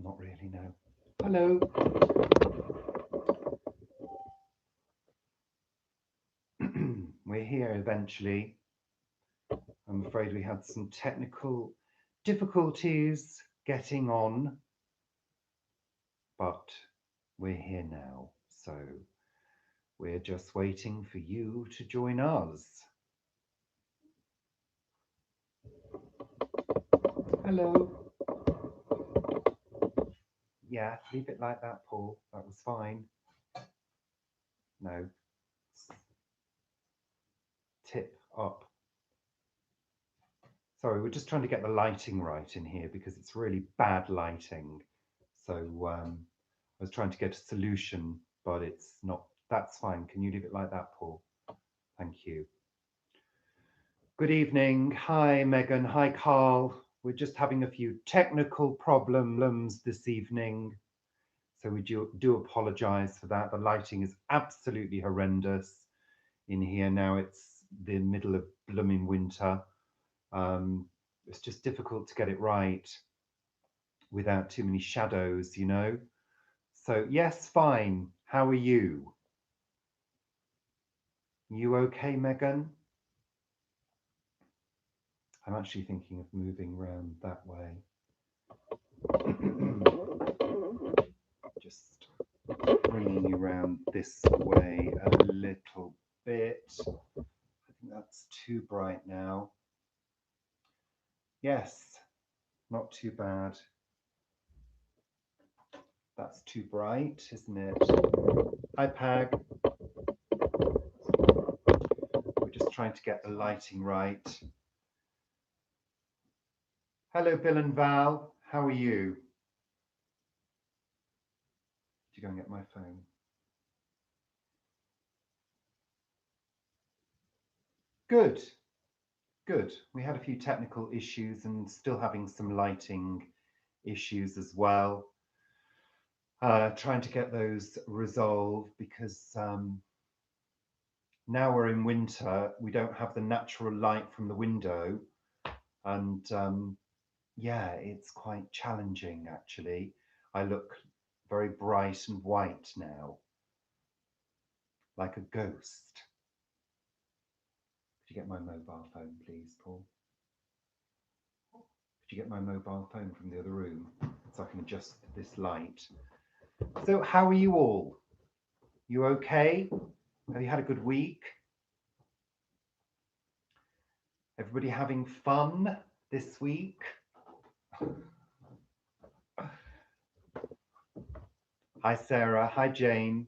not really, no. Hello. We're here eventually. I'm afraid we had some technical difficulties getting on, but we're here now. So we're just waiting for you to join us. Hello. Yeah, leave it like that, Paul. That was fine. No. Tip up. Sorry, we're just trying to get the lighting right in here because it's really bad lighting. So I was trying to get a solution, but it's not. That's fine. Can you leave it like that, Paul? Thank you. Good evening. Hi, Megan. Hi, Carl. We're just having a few technical problems this evening. So we do apologize for that. The lighting is absolutely horrendous in here now. It's the middle of blooming winter. It's just difficult to get it right without too many shadows, you know. So yes, fine. How are you? You okay, Megan? I'm actually thinking of moving around that way. Just bringing you around this way a little bit. I think that's too bright now. Yes, not too bad. That's too bright, isn't it? Hi, Pag. We're just trying to get the lighting right. Hello, Bill and Val. How are you? Did you go and get my phone? Good. Good. We had a few technical issues and still having some lighting issues as well. Trying to get those resolved because now we're in winter, we don't have the natural light from the window, and yeah, it's quite challenging actually. I look very bright and white now, like a ghost. Could you get my mobile phone, please, Paul? Could you get my mobile phone from the other room so I can adjust this light? So, how are you all? You okay? Have you had a good week? Everybody having fun this week? Hi, Sarah. Hi, Jane.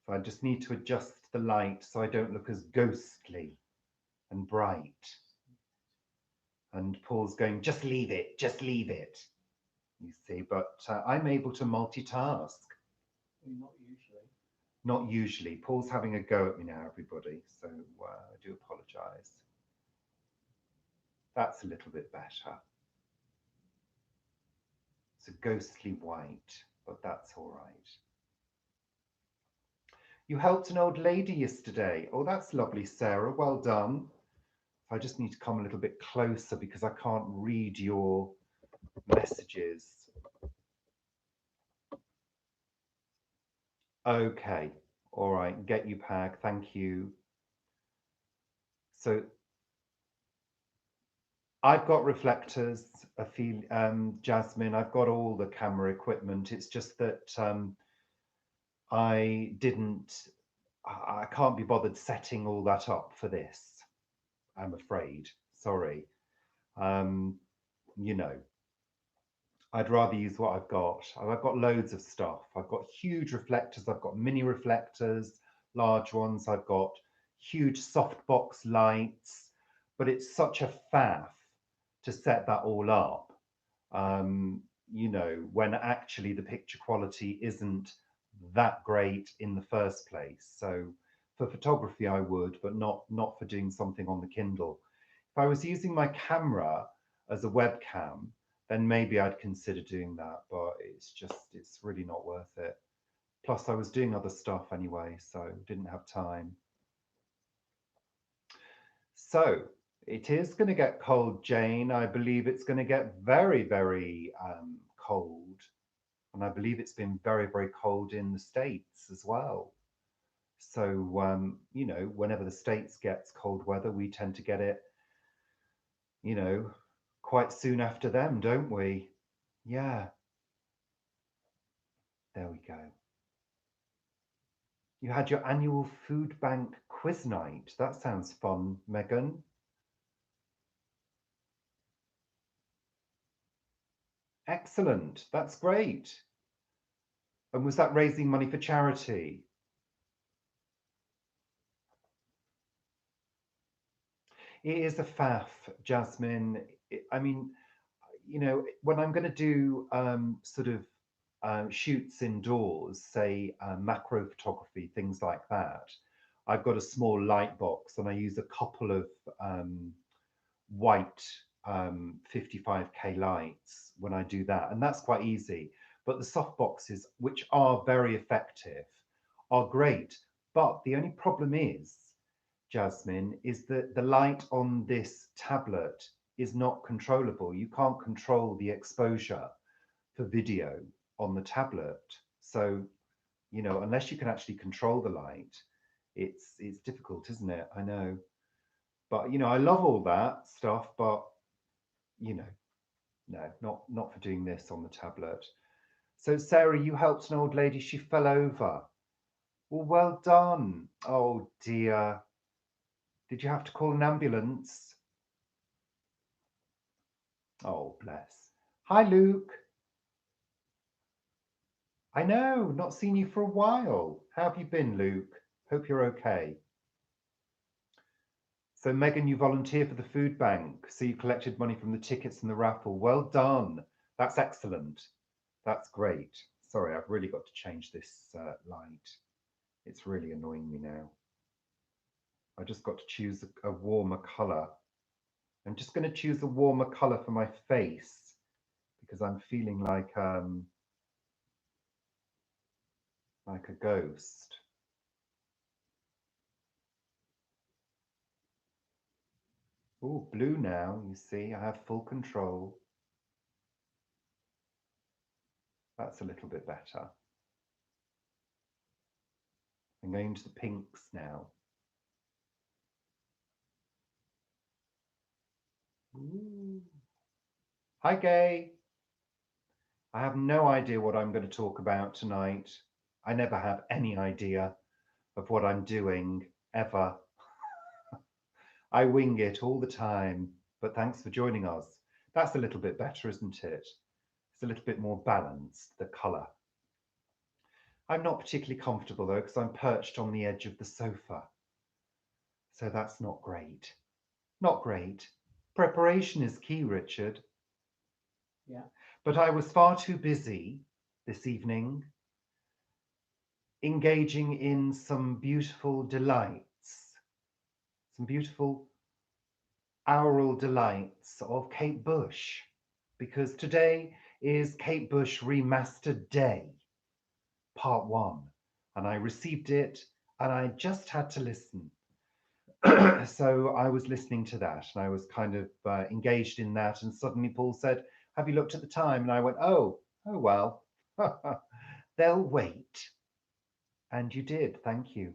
So I just need to adjust the light so I don't look as ghostly and bright. And Paul's going, just leave it, just leave it. You see, but I'm able to multitask. Not usually. Not usually. Paul's having a go at me now, everybody. So I do apologise. That's a little bit better. It's a ghostly white, but that's all right. You helped an old lady yesterday. Oh, that's lovely, Sarah. Well done. I just need to come a little bit closer because I can't read your messages. Okay. All right. Get you, Pag. Thank you. So I've got reflectors, Jasmine. I've got all the camera equipment. It's just that I didn't, I can't be bothered setting all that up for this, I'm afraid. Sorry. Um, you know, I'd rather use what I've got. I've got loads of stuff. I've got huge reflectors. I've got mini reflectors, large ones. I've got huge softbox lights, but it's such a faff to set that all up. You know, when actually the picture quality isn't that great in the first place. So for photography, I would, but not for doing something on the Kindle. If I was using my camera as a webcam, then maybe I'd consider doing that, but it's really not worth it. Plus, I was doing other stuff anyway, so didn't have time. So It is going to get cold, Jane. I believe it's going to get very, very cold. And I believe it's been very, very cold in the States as well. So, whenever the States gets cold weather, we tend to get it, you know, quite soon after them, don't we? Yeah, there we go. You had your annual food bank quiz night. That sounds fun, Megan. Excellent. That's great. And was that raising money for charity? It is a faff, Jasmine. I mean, when I'm going to do sort of shoots indoors, say macro photography, things like that, I've got a small light box and I use a couple of white 55K lights when I do that. And that's quite easy. But the soft boxes, which are very effective, are great. But the only problem is, Jasmine, is that the light on this tablet is not controllable. You can't control the exposure for video on the tablet. So, unless you can actually control the light, it's difficult, isn't it? I know. But I love all that stuff, but you know, no, not for doing this on the tablet. So Sarah, you helped an old lady, she fell over. Well done. Oh dear. Did you have to call an ambulance? Oh, bless. Hi, Luke. I know, not seen you for a while. How have you been, Luke? Hope you're okay. So, Megan, you volunteered for the food bank. So, you collected money from the tickets and the raffle. Well done. That's excellent. That's great. Sorry, I've really got to change this light. It's really annoying me now. I just got to choose a warmer colour. I'm just going to choose a warmer colour for my face because I'm feeling like a ghost. Oh, blue now, you see, I have full control. That's a little bit better. I'm going to the pinks now. Ooh. Hi, Gay. I have no idea what I'm going to talk about tonight. I never have any idea of what I'm doing, ever. I wing it all the time, but thanks for joining us. That's a little bit better, isn't it? It's a little bit more balanced, the colour. I'm not particularly comfortable though, because I'm perched on the edge of the sofa. So that's not great. Not great. Preparation is key, Richard. Yeah. But I was far too busy this evening engaging in some beautiful delights, some beautiful aural delights of Kate Bush, because today is Kate Bush Remastered Day, part one, and I received it and I just had to listen. So I was listening to that and I was kind of engaged in that, and suddenly Paul said, "Have you looked at the time?" And I went, oh well, they'll wait. And you did, thank you.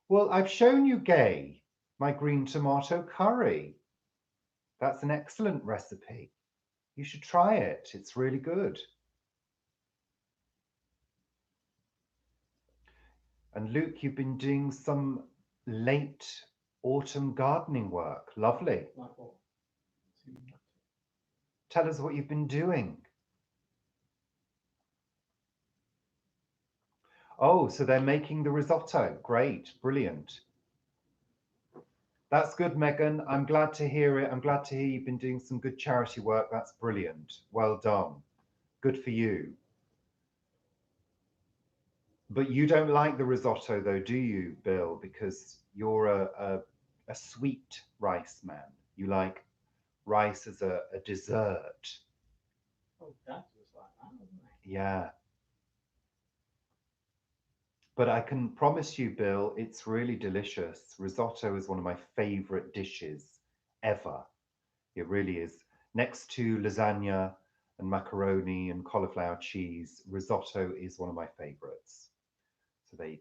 Well, I've shown you, Gay, my green tomato curry. That's an excellent recipe. You should try it. It's really good. And Luke, you've been doing some late autumn gardening work. Lovely. Like what? Tell us what you've been doing. Oh, so they're making the risotto. Great, brilliant. That's good, Megan. I'm glad to hear it. I'm glad to hear you've been doing some good charity work. That's brilliant. Well done. Good for you. But you don't like the risotto, though, do you, Bill? Because you're a sweet rice man. You like rice as a dessert. Oh, Dad was like that, wasn't he? Yeah. But I can promise you, Bill, it's really delicious. Risotto is one of my favorite dishes ever. It really is. Next to lasagna and macaroni and cauliflower cheese, risotto is one of my favorites. So there you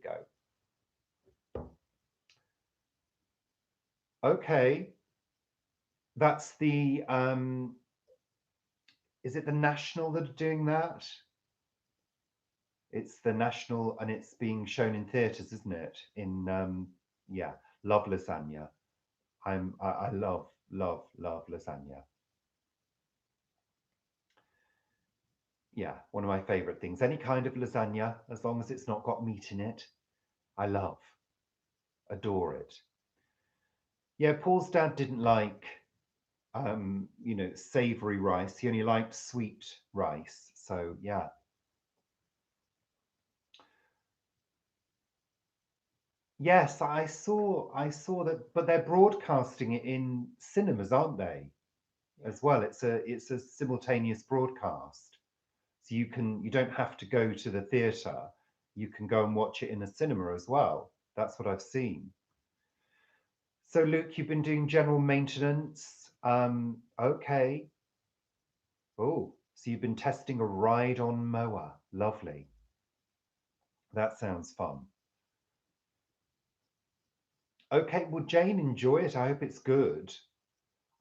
go. Okay, that's the is it the National that are doing that? It's the National and it's being shown in theatres, isn't it? In yeah, love lasagna. I love lasagna. Yeah, one of my favorite things. Any kind of lasagna, as long as it's not got meat in it, I love, adore it. Yeah, Paul's dad didn't like savory rice. He only liked sweet rice. So yeah. Yes, I saw that, but they're broadcasting it in cinemas, aren't they? Yeah. As well. It's a simultaneous broadcast. So you don't have to go to the theatre. You can go and watch it in a cinema as well. That's what I've seen. So Luke, you've been doing general maintenance. Okay. Oh, so you've been testing a ride-on mower. Lovely. That sounds fun. Okay, well, Jane, enjoy it. I hope it's good.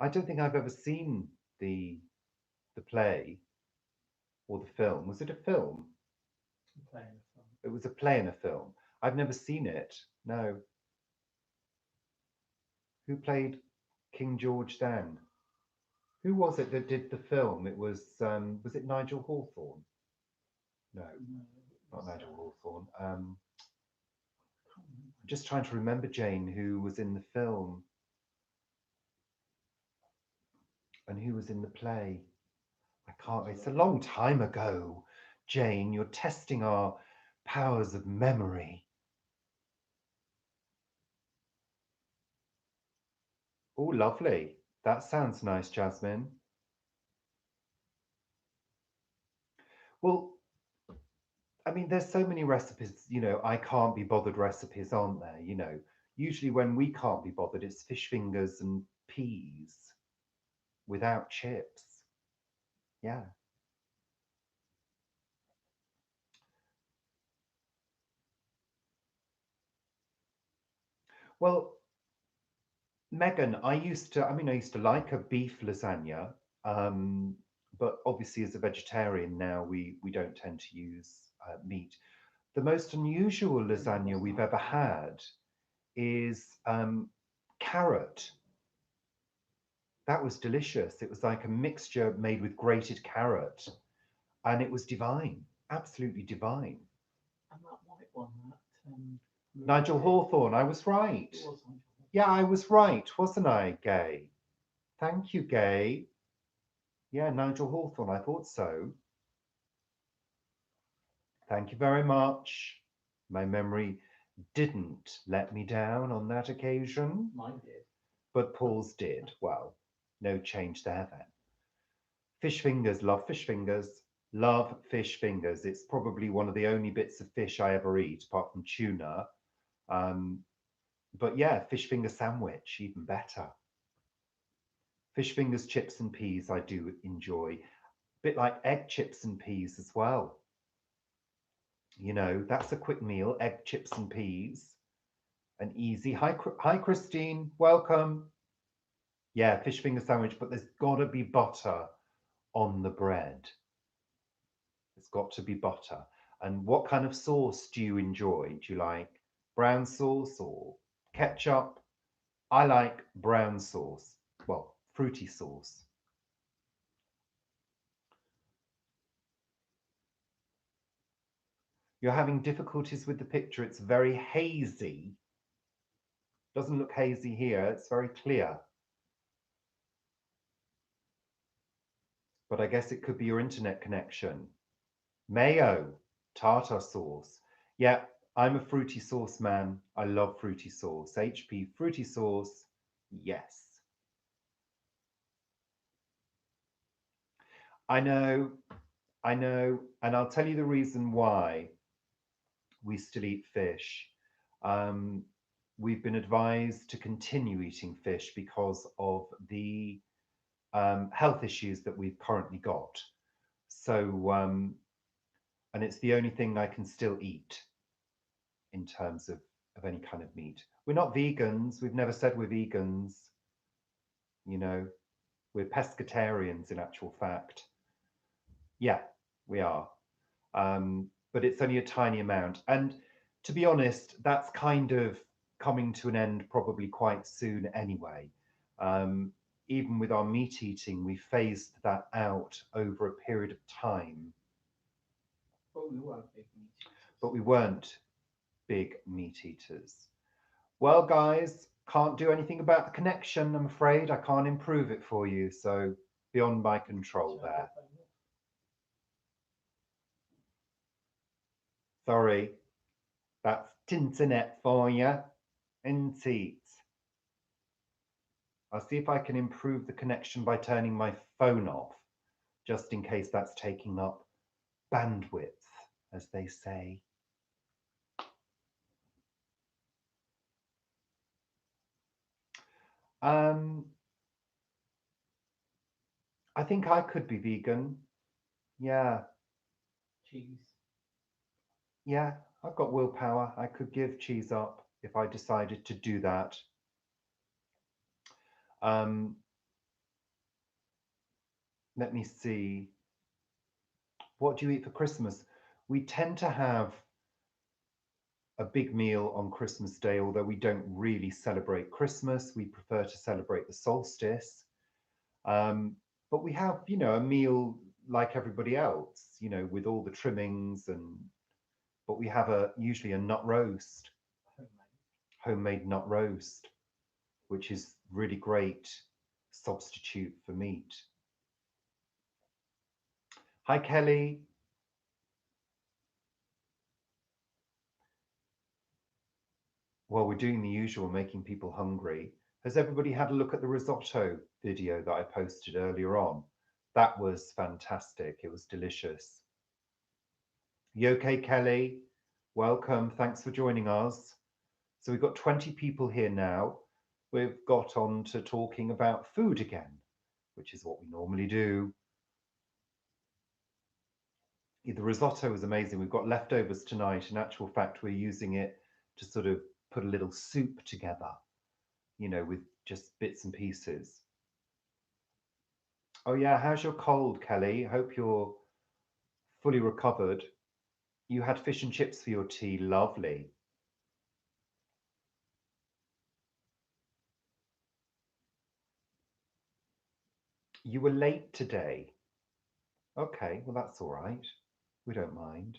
I don't think I've ever seen the the play or the film. Was it a film? Playing the fun. It was a play and a film. I've never seen it. No. Who played King George then? Who was it that did the film? It was it Nigel Hawthorne? No, No, it not was, Nigel Hawthorne. can't remember. I'm just trying to remember Jane, who was in the film and who was in the play. I can't. It's a long time ago. Jane, you're testing our powers of memory. Oh, lovely. That sounds nice, Jasmine. Well, I mean, there's so many recipes, I can't be bothered recipes, aren't there? Usually when we can't be bothered, it's fish fingers and peas without chips. Yeah. Well, Megan, I used to like a beef lasagna, um, but obviously as a vegetarian now, we don't tend to use meat. The most unusual lasagna we've ever had is carrot. That was delicious. It was like a mixture made with grated carrot, and it was divine, absolutely divine. And that white one, that Marie Nigel did. Hawthorne, I was right. It was on. Yeah, I was right, wasn't I, Gay? Thank you, Gay. Yeah, Nigel Hawthorne, I thought so. Thank you very much. My memory didn't let me down on that occasion, Mine did. but Paul's did. Well, no change there then. Fish fingers, love fish fingers. Love fish fingers. It's probably one of the only bits of fish I ever eat, apart from tuna. Um, but yeah, fish finger sandwich, even better. Fish fingers, chips, and peas, I do enjoy. A bit like egg chips and peas as well. That's a quick meal, egg chips and peas, and easy. Hi, Christine, welcome. Yeah, fish finger sandwich, but there's got to be butter on the bread. It's got to be butter. And what kind of sauce do you enjoy? Do you like brown sauce or ketchup? I like brown sauce. Well, fruity sauce. You're having difficulties with the picture. It's very hazy. Doesn't look hazy here. It's very clear. But I guess it could be your internet connection. Mayo, tartar sauce. Yeah, I'm a fruity sauce man. I love fruity sauce. HP fruity sauce. Yes. I know, I know, and I'll tell you the reason why. we still eat fish. Um, we've been advised to continue eating fish because of the health issues that we've currently got. So, and it's the only thing I can still eat in terms of any kind of meat. We're not vegans. We've never said we're vegans. You know, we're pescatarians in actual fact. Yeah, we are. But it's only a tiny amount. And to be honest, that's kind of coming to an end probably quite soon anyway. Um, Even with our meat eating, we phased that out over a period of time, But we were big meat but we eaters. weren't big meat eaters. Well, guys, can't do anything about the connection, I'm afraid. I can't improve it for you, so beyond my control Turn there. your phone off. Sorry, that's internet for you, isn't it? I'll see if I can improve the connection by turning my phone off, just in case that's taking up bandwidth, as they say. Um, I think I could be vegan. Yeah, Cheese. yeah, I've got willpower. I could give cheese up if I decided to do that. Um, Let me see. What do you eat for Christmas? We tend to have a big meal on Christmas Day, although we don't really celebrate Christmas. We prefer to celebrate the solstice. Um, but we have, a meal like everybody else, with all the trimmings but we have usually a nut roast, Homemade. homemade nut roast, which is really great substitute for meat. Hi, Kelly. Well, we're doing the usual, making people hungry. Has everybody had a look at the risotto video that I posted earlier on? That was fantastic. It was delicious. You okay, Kelly? Welcome. Thanks for joining us. So we've got 20 people here now. We've got on to talking about food again, which is what we normally do. The risotto was amazing. We've got leftovers tonight. In actual fact, we're using it to sort of put a little soup together, with just bits and pieces. Oh, yeah. How's your cold, Kelly? Hope you're fully recovered. You had fish and chips for your tea. Lovely. You were late today. Okay, well, that's all right. We don't mind.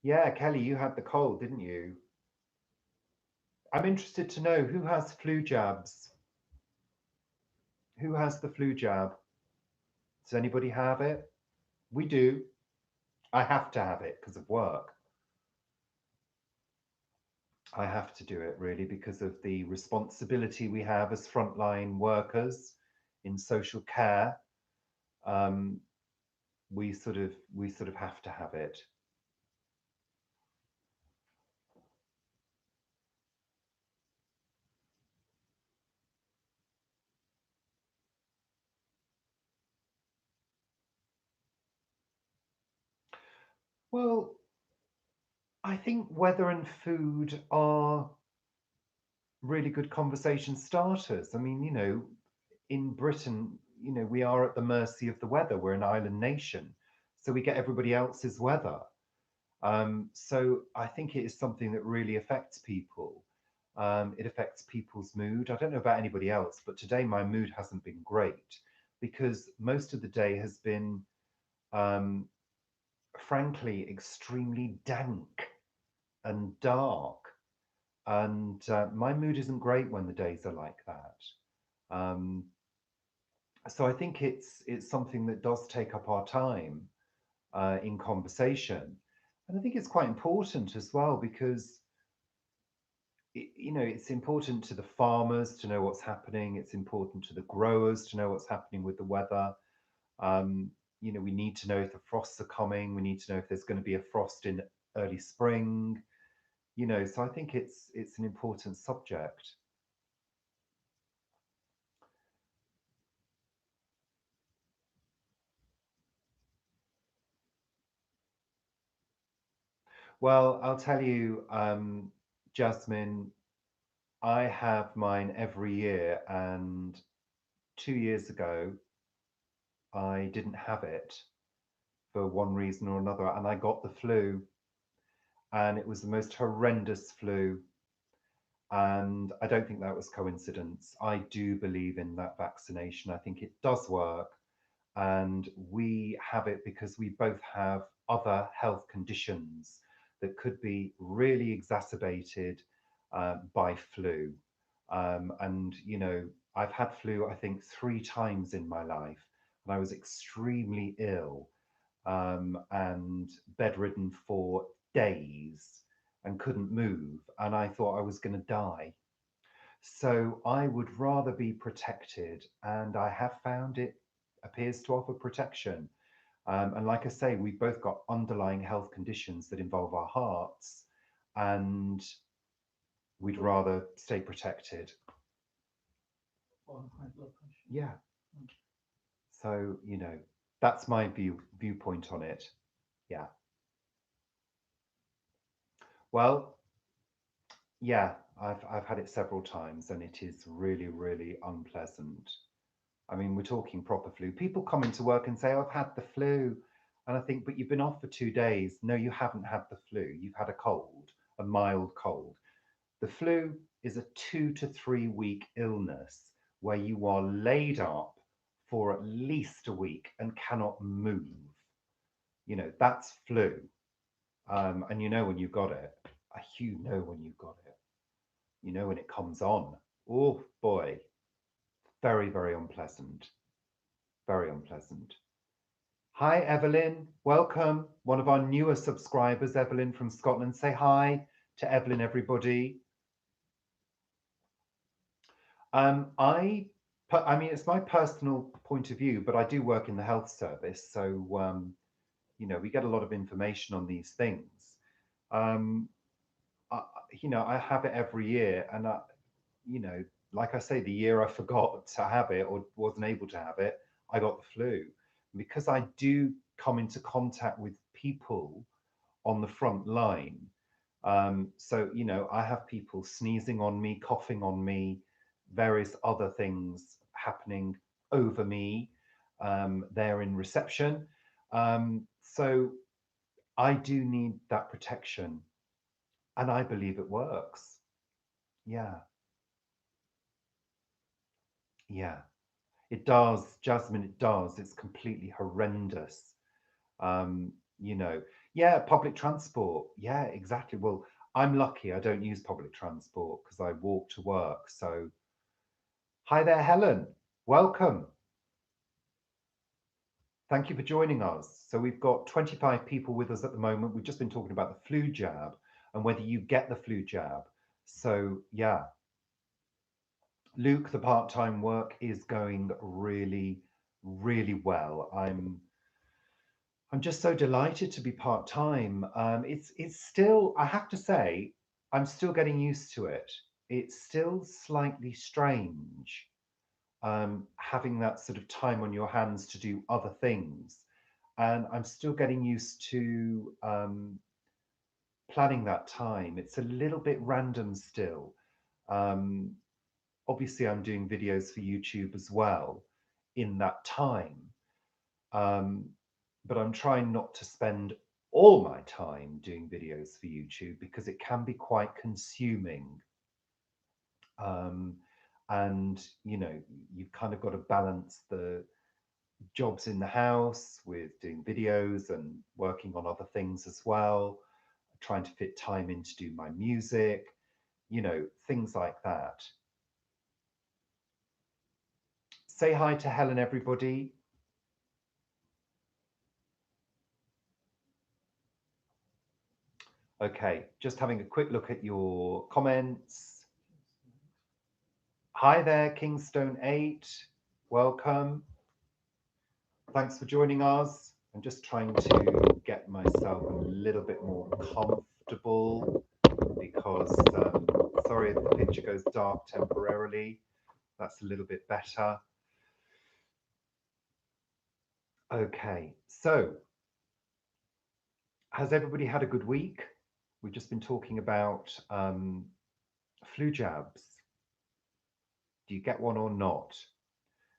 Yeah, Kelly, you had the cold, didn't you? I'm interested to know who has flu jabs. Who has the flu jab? Does anybody have it? We do. I have to have it because of work. I have to do it really because of the responsibility we have as frontline workers in social care. Um, we sort of have to have it. Well, I think weather and food are really good conversation starters. I mean, in Britain, we are at the mercy of the weather. We're an island nation, so we get everybody else's weather. So I think it is something that really affects people. It affects people's mood. I don't know about anybody else, but today my mood hasn't been great because most of the day has been, um, frankly, extremely dank and dark. And my mood isn't great when the days are like that. Um, so I think it's something that does take up our time in conversation, and I think it's quite important as well because it's important to the farmers to know what's happening. It's important to the growers to know what's happening with the weather. Um, we need to know if the frosts are coming. We need to know if there's going to be a frost in early spring. So I think it's an important subject. Well, I'll tell you, Jasmine, I have mine every year, and 2 years ago, I didn't have it for one reason or another, and I got the flu, and it was the most horrendous flu. And I don't think that was coincidence. I do believe in that vaccination. I think it does work. And we have it because we both have other health conditions that could be really exacerbated by flu. And, I've had flu, I think, 3 times in my life, and I was extremely ill and bedridden for days and couldn't move. And I thought I was going to die. So I would rather be protected, and I have found it appears to offer protection. And like I say, we've both got underlying health conditions that involve our hearts, and we'd rather stay protected. Or high blood pressure. Yeah. So, that's my viewpoint on it. Yeah. Well, yeah, I've had it several times, and it is really, really unpleasant. I mean, we're talking proper flu. People come into work and say, "Oh, I've had the flu." And I think, but you've been off for 2 days. No, you haven't had the flu. You've had a cold, a mild cold. The flu is a 2 to 3 week illness where you are laid up for at least a week and cannot move. That's flu. And you know when you've got it. You know when you've got it. You know when it comes on. Oh boy, very, very unpleasant. Very unpleasant. Hi, Evelyn. Welcome. One of our newer subscribers, Evelyn from Scotland. Say hi to Evelyn, everybody. I mean, it's my personal point of view, but I do work in the health service, so we get a lot of information on these things. Um, I, I have it every year, and you know, like I say, the year I forgot to have it or wasn't able to have it, I got the flu. Because I do come into contact with people on the front line. So, I have people sneezing on me, coughing on me, various other things happening over me there in reception. So, I do need that protection, and I believe it works. Yeah, yeah. It does, Jasmine, it does. It's completely horrendous. Um, you know, yeah, public transport. Yeah, exactly. Well, I'm lucky I don't use public transport because I walk to work. So, hi there, Helen. Welcome. Thank you for joining us. So, we've got 25 people with us at the moment. We've just been talking about the flu jab and whether you get the flu jab. So, yeah, Luke, the part-time work is going really, really well. I'm just so delighted to be part-time. It's still, I have to say, I'm still getting used to it. It's still slightly strange having that sort of time on your hands to do other things. And I'm still getting used to planning that time. It's a little bit random still. Um, Obviously, I'm doing videos for YouTube as well in that time. Um, but I'm trying not to spend all my time doing videos for YouTube because it can be quite consuming. Um, and you've kind of got to balance the jobs in the house with doing videos and working on other things as well, trying to fit time in to do my music, things like that. Say hi to Helen, everybody. Okay, just having a quick look at your comments. Hi there, Kingstone 8. Welcome. Thanks for joining us. I'm just trying to get myself a little bit more comfortable because, sorry if the picture goes dark temporarily. That's a little bit better. Okay, so has everybody had a good week? We've just been talking about flu jabs. Do you get one or not?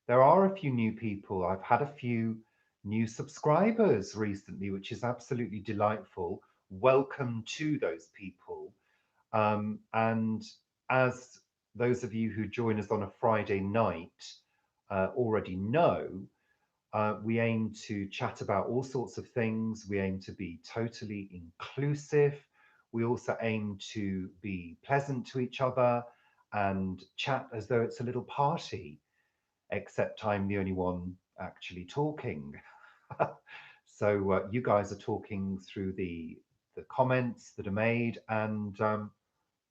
There are a few new people. I've had a few new subscribers recently, which is absolutely delightful. Welcome to those people. And as those of you who join us on a Friday night already know, we aim to chat about all sorts of things. We aim to be totally inclusive. We also aim to be pleasant to each other and chat as though it's a little party, except I'm the only one actually talking. So you guys are talking through the comments that are made, and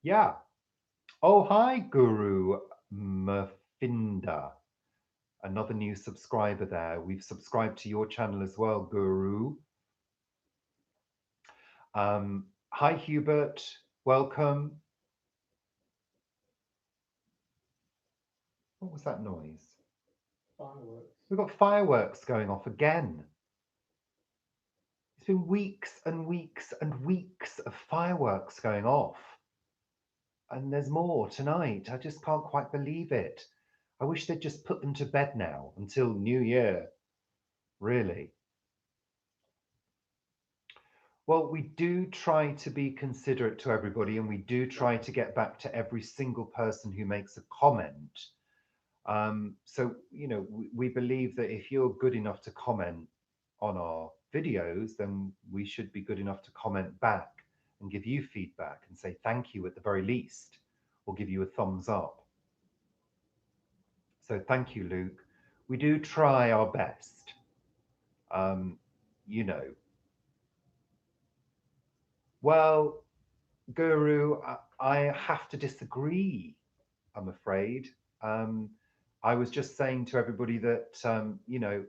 yeah. Oh, hi, Guru Mafinda. Another new subscriber there. We've subscribed to your channel as well, Guru. Hi, Hubert. Welcome. What was that noise? Fireworks. We've got fireworks going off again. It's been weeks and weeks and weeks of fireworks going off. And there's more tonight. I just can't quite believe it. I wish they'd just put them to bed now until New Year. Really. Well, we do try to be considerate to everybody, and we do try to get back to every single person who makes a comment. So, you know, we believe that if you're good enough to comment on our videos, then we should be good enough to comment back and give you feedback and say thank you at the very least, or give you a thumbs up. So thank you, Luke. We do try our best. Um, you know, well, Guru, I have to disagree, I'm afraid. Um, I was just saying to everybody that, you know,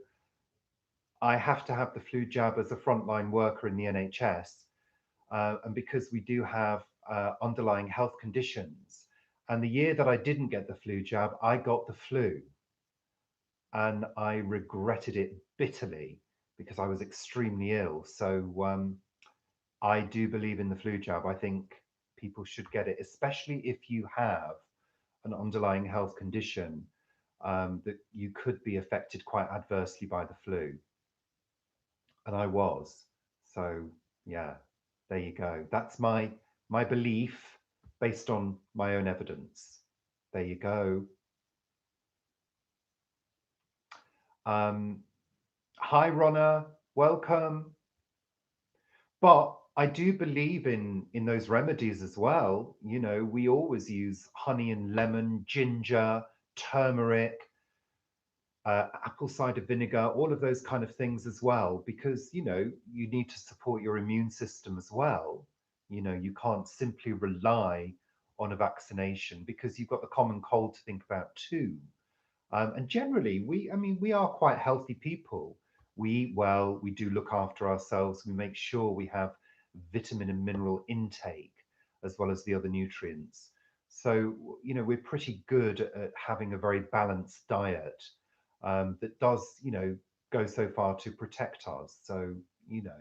I have to have the flu jab as a frontline worker in the NHS. And because we do have underlying health conditions. And the year that I didn't get the flu jab, I got the flu. And I regretted it bitterly because I was extremely ill. So I do believe in the flu jab. I think people should get it, especially if you have an underlying health condition that you could be affected quite adversely by the flu. And I was. So yeah, there you go. That's my belief based on my own evidence. There you go. Hi, Ronna. Welcome. But I do believe in those remedies as well. You know, we always use honey and lemon, ginger, turmeric, apple cider vinegar, all of those kind of things as well, because you know you need to support your immune system as well. You know, you can't simply rely on a vaccination because you've got the common cold to think about too. And generally, I mean, we are quite healthy people. We eat well, we do look after ourselves, we make sure we have vitamin and mineral intake as well as the other nutrients. So, you know, we're pretty good at having a very balanced diet that does, you know, go so far to protect us. So, you know,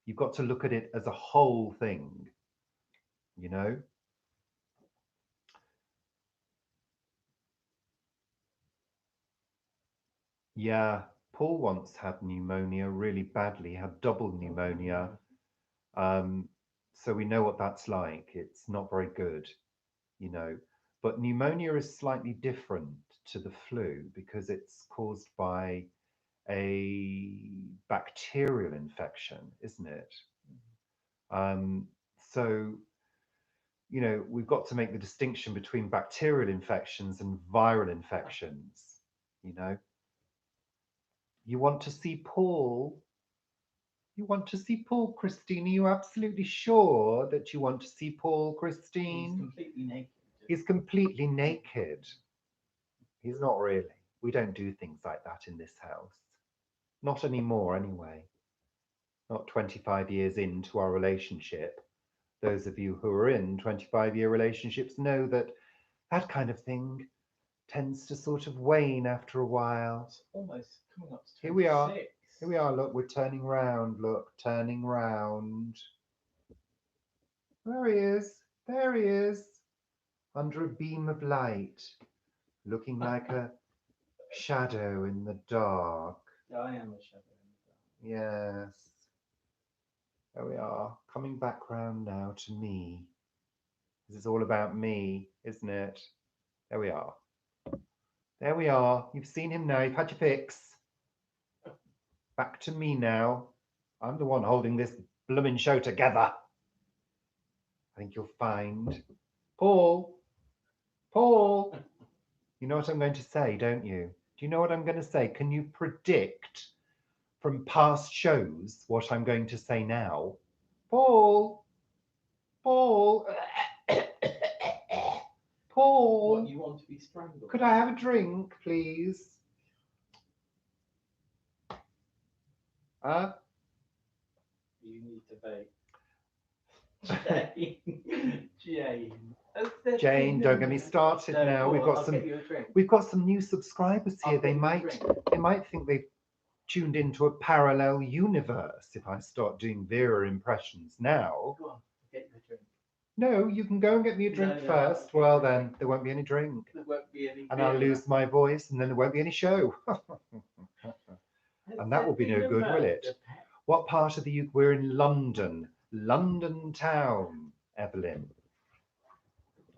you've got to look at it as a whole thing, you know. Yeah, Paul once had pneumonia really badly, had double pneumonia. Um, so we know what that's like. It's not very good, you know. But pneumonia is slightly different to the flu because it's caused by a bacterial infection, isn't it? Um, so, you know, we've got to make the distinction between bacterial infections and viral infections, you know. You want to see Paul? You want to see Paul, Christine? Are you absolutely sure that you want to see Paul, He's Christine? completely naked. He's completely naked. He's not really. We don't do things like that in this house. Not anymore, anyway. Not 25 years into our relationship. Those of you who are in 25-year relationships know that that kind of thing tends to sort of wane after a while. It's almost coming up to 26. Here we are. Here we are. Look, we're turning round. Look, turning round. There he is. There he is. Under a beam of light, looking like a shadow in the dark. I am a shadow in the dark. Yes. There we are. Coming back round now to me. This is all about me, isn't it? There we are. There we are. You've seen him now. You've had your fix. Back to me now. I'm the one holding this blooming show together. I think you'll find. Paul. Paul. You know what I'm going to say, don't you? Do you know what I'm going to say? Can you predict from past shows what I'm going to say now? Paul. Paul. Paul. What, you want to be strangled? Could I have a drink, please? You need to vape. Jane. Jane, don't get me started No, now. Paul, I'll get you a drink. We've got some new subscribers here. I'll They get you a might drink. think they've tuned into a parallel universe if I start doing Vera impressions now. Go on, I'll get you a drink. No, you can go and get me a drink No, first. I'll get Well you a then, drink. there won't be any drink. There won't be any And I'll beer. lose my voice and then there won't be any show. And that will be no good, will it? What part of the UK? We're in London. London town, Evelyn.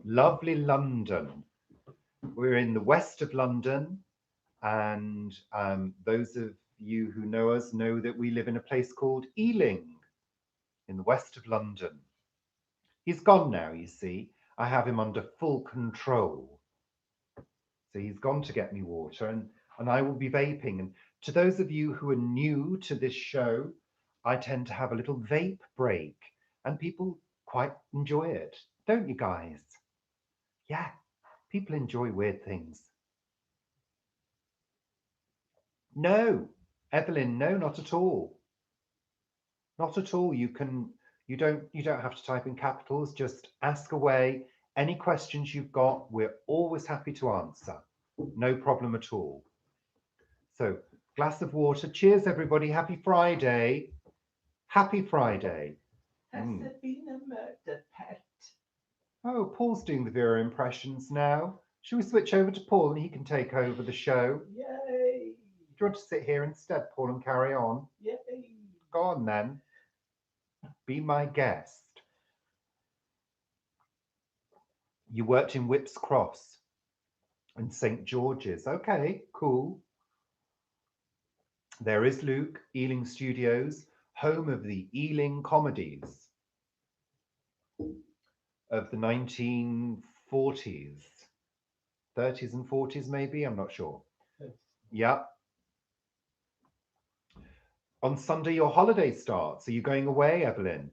Lovely London. We're in the west of London, and those of you who know us know that we live in a place called Ealing in the west of London. He's gone now, you see. I have him under full control. So he's gone to get me water, and I will be vaping. And to those of you who are new to this show, I tend to have a little vape break, and people quite enjoy it, don't you guys? Yeah, people enjoy weird things. No, Evelyn, no, not at all. Not at all. You don't have to type in capitals, just ask away. Any questions you've got, we're always happy to answer. No problem at all. So, glass of water. Cheers, everybody. Happy Friday. Happy Friday. Has there been a murder, pet? Oh, Paul's doing the Vera impressions now. Shall we switch over to Paul and he can take over the show? Yay! Do you want to sit here instead, Paul, and carry on? Yay! Go on then. Be my guest. You worked in Whipps Cross and St. George's. Okay, cool. There is Luke, Ealing Studios, home of the Ealing comedies of the 1940s, 30s and 40s maybe, I'm not sure. Yeah. On Sunday, your holiday starts. Are you going away, Evelyn?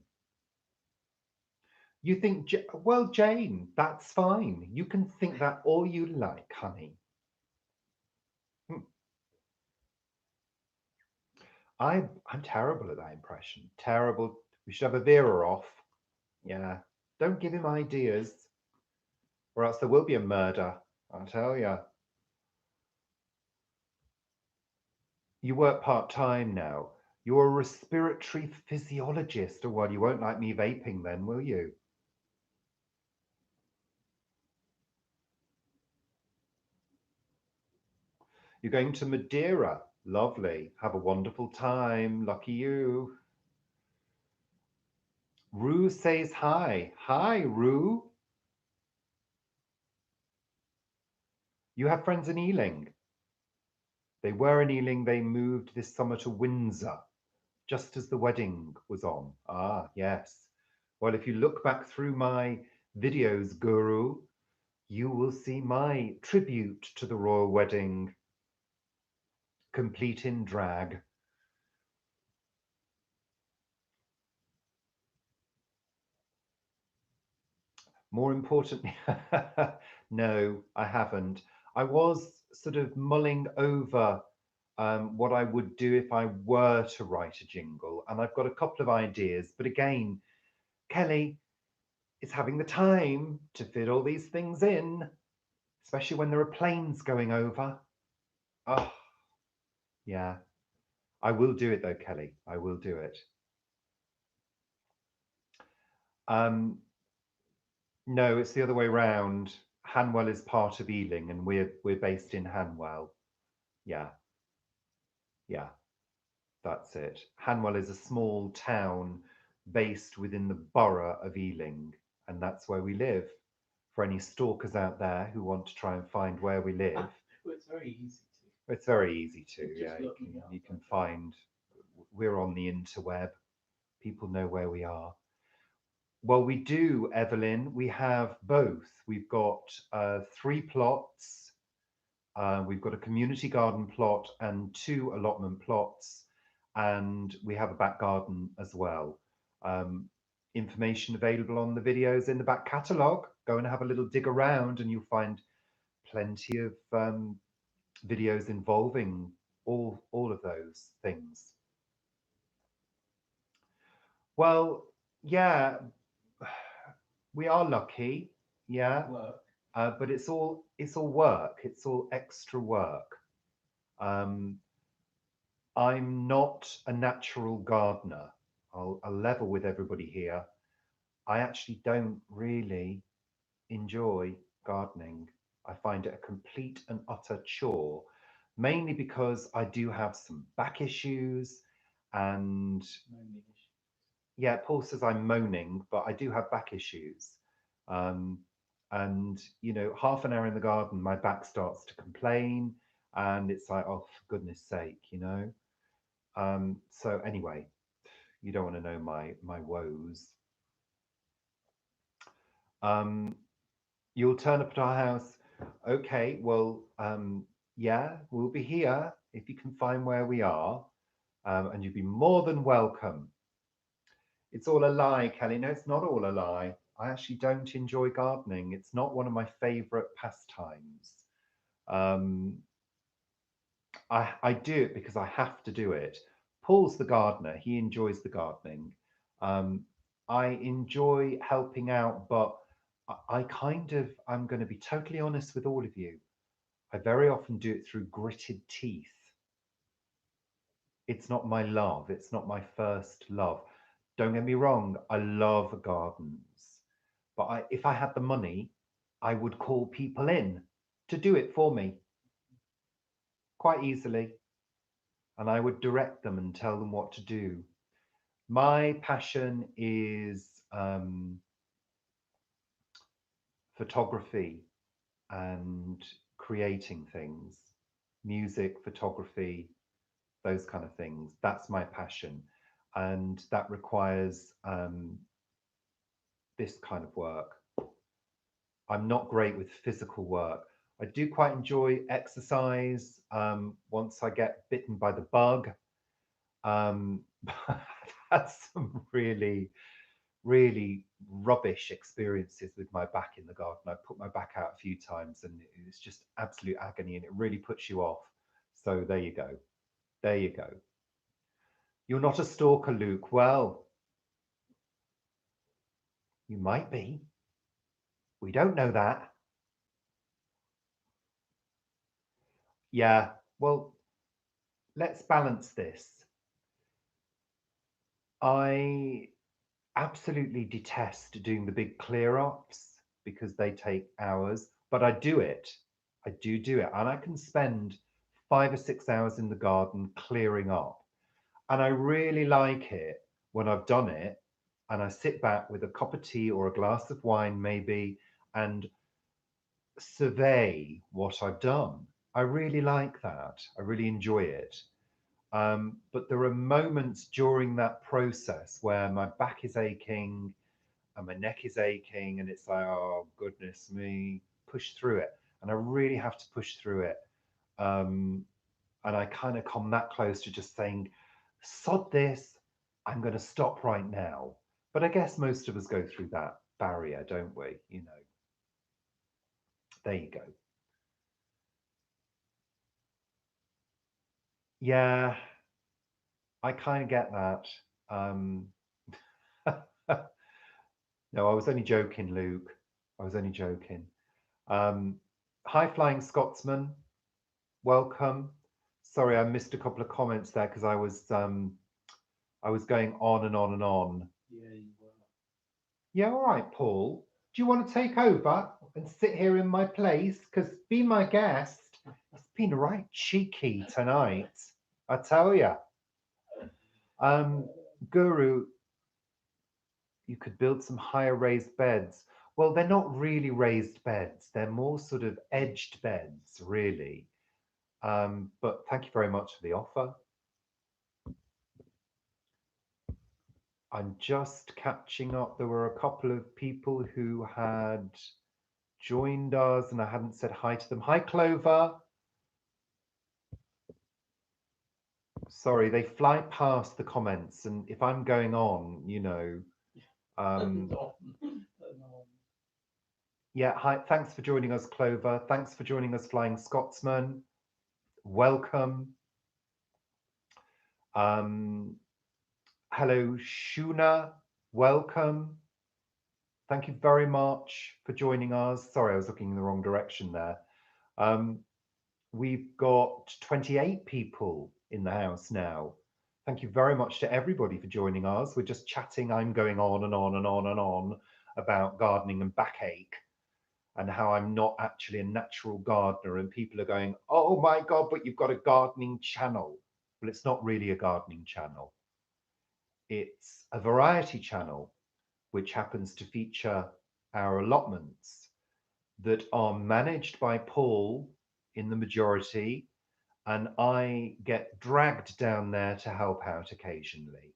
You think, well, Jane, that's fine. You can think that all you like, honey. I'm terrible at that impression. Terrible. We should have a Vera off. Yeah. Don't give him ideas, or else there will be a murder. I'll tell you. You work part-time now. You're a respiratory physiologist. Oh, well, you won't like me vaping then, will you? You're going to Madeira. Lovely. Have a wonderful time. Lucky you. Rue says hi. Hi, Rue. You have friends in Ealing? They were in Ealing. They moved this summer to Windsor, just as the wedding was on. Ah, yes. Well, if you look back through my videos, Guru, you will see my tribute to the royal wedding, complete in drag. More importantly, no, I haven't. I was sort of mulling over what I would do if I were to write a jingle. And I've got a couple of ideas, but again, Kelly is having the time to fit all these things in, especially when there are planes going over. Oh, yeah. I will do it though, Kelly. I will do it. Um, no, it's the other way round. Hanwell is part of Ealing, and we're based in Hanwell. Yeah, yeah, that's it. Hanwell is a small town based within the borough of Ealing, and that's where we live. For any stalkers out there who want to try and find where we live, Well, it's very easy it's very easy to. Just Yeah, looking up, you can okay. find. We're on the interweb. People know where we are. Well, we do, Evelyn. We have both. We've got 3 plots. We've got a community garden plot and 2 allotment plots, and we have a back garden as well. Um, Information available on the videos in the back catalogue. Go and have a little dig around, and you'll find plenty of videos involving all of those things. Well, yeah, we are lucky. Yeah, work. but it's all work. It's all extra work. Um, I'm not a natural gardener. I'll level with everybody here. I actually don't really enjoy gardening. I find it a complete and utter chore, mainly because I do have some back issues. And Moaning. yeah, Paul says I'm moaning, but I do have back issues. Um, and, you know, half an hour in the garden, my back starts to complain. And it's like, oh, for goodness sake, you know. So anyway, you don't want to know my woes. Um, you'll turn up at our house. Okay, well, yeah, we'll be here if you can find where we are, and you'd be more than welcome. It's all a lie, Kelly. No, it's not all a lie. I actually don't enjoy gardening. It's not one of my favourite pastimes. Um, I do it because I have to do it. Paul's the gardener. He enjoys the gardening. Um, I enjoy helping out, but I kind of, I'm going to be totally honest with all of you. I very often do it through gritted teeth. It's not my love. It's not my first love. Don't get me wrong. I love gardens, but if I had the money, I would call people in to do it for me quite easily, and I would direct them and tell them what to do. My passion is photography and creating things, music, photography, those kind of things. That's my passion. And that requires this kind of work. I'm not great with physical work. I do quite enjoy exercise once I get bitten by the bug. I've had some really rubbish experiences with my back in the garden. I put my back out a few times and it's just absolute agony and it really puts you off. So there you go. There you go. You're not a stalker, Luke. Well, you might be. We don't know that. Yeah, well, let's balance this. I absolutely detest doing the big clear ups because they take hours, but I do it. I do it. And I can spend 5 or 6 hours in the garden clearing up. And I really like it when I've done it and I sit back with a cup of tea or a glass of wine, maybe, and survey what I've done. I really like that. I really enjoy it. But there are moments during that process where my back is aching and my neck is aching, and it's like, oh, goodness me, push through it. And I really have to push through it. Um, and I kind of come that close to just saying, sod this, I'm going to stop right now. But I guess most of us go through that barrier, don't we? You know, there you go. Yeah, I kind of get that. Um, no, I was only joking, Luke. I was only joking. Um, High Flying Scotsman, welcome. Sorry, I missed a couple of comments there because I was going on and on and on. Yeah, you were. Yeah, all right, Paul. Do you want to take over and sit here in my place? Because be my guest. It's been right cheeky tonight, I tell you. Um, Guru, you could build some higher raised beds. Well, they're not really raised beds. They're more sort of edged beds, really. But thank you very much for the offer. I'm just catching up. There were a couple of people who had joined us and I hadn't said hi to them. Hi, Clover. Sorry, they fly past the comments, and if I'm going on, um, No, no. yeah. Hi, thanks for joining us, Clover. Thanks for joining us, Flying Scotsman. Welcome. Um, hello, Shuna. Welcome. Thank you very much for joining us. Sorry, I was looking in the wrong direction there. Um, we've got 28 people in the house now. Thank you very much to everybody for joining us. We're just chatting. I'm going on and on and on and on about gardening and backache and how I'm not actually a natural gardener. And people are going, oh my God, but you've got a gardening channel. Well, it's not really a gardening channel. It's a variety channel, which happens to feature our allotments that are managed by Paul in the majority, and I get dragged down there to help out occasionally.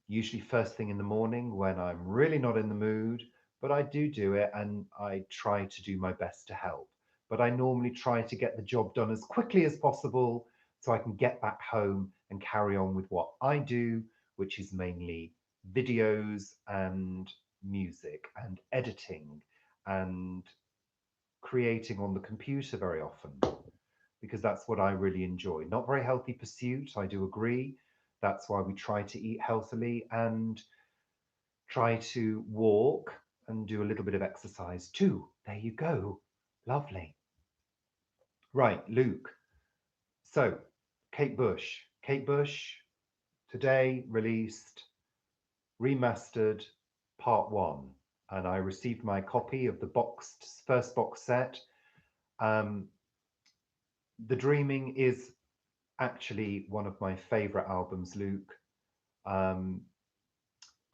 Usually first thing in the morning when I'm really not in the mood, but I do it and I try to do my best to help. But I normally try to get the job done as quickly as possible so I can get back home and carry on with what I do, which is mainly videos and music and editing and creating on the computer very often because that's what I really enjoy. Not very healthy pursuit, I do agree. That's why we try to eat healthily and try to walk and do a little bit of exercise too. There you go. Lovely. Right, Luke. So, Kate Bush. Kate Bush today released remastered part one, and I received my copy of the boxed first box set. Um, the Dreaming is actually one of my favorite albums, Luke. Um,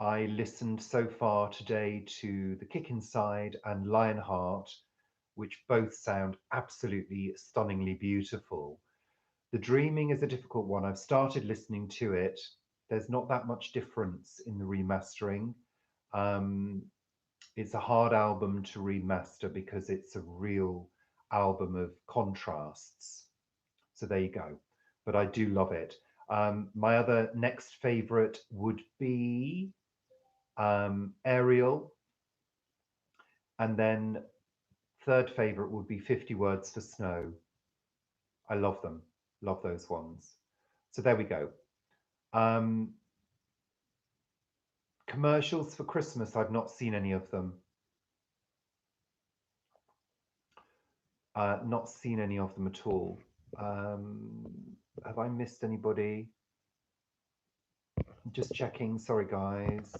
I listened so far today to The Kick Inside and Lionheart, which both sound absolutely stunningly beautiful. The Dreaming is a difficult one. I've started listening to it. There's not that much difference in the remastering. Um, it's a hard album to remaster because it's a real album of contrasts. So there you go. But I do love it. My other next favorite would be Ariel. And then third favorite would be 50 Words for Snow. I love them. Love those ones. So there we go. Um, Commercials for Christmas. I've not seen any of them. Not seen any of them at all. Have I missed anybody? Just checking. Sorry, guys.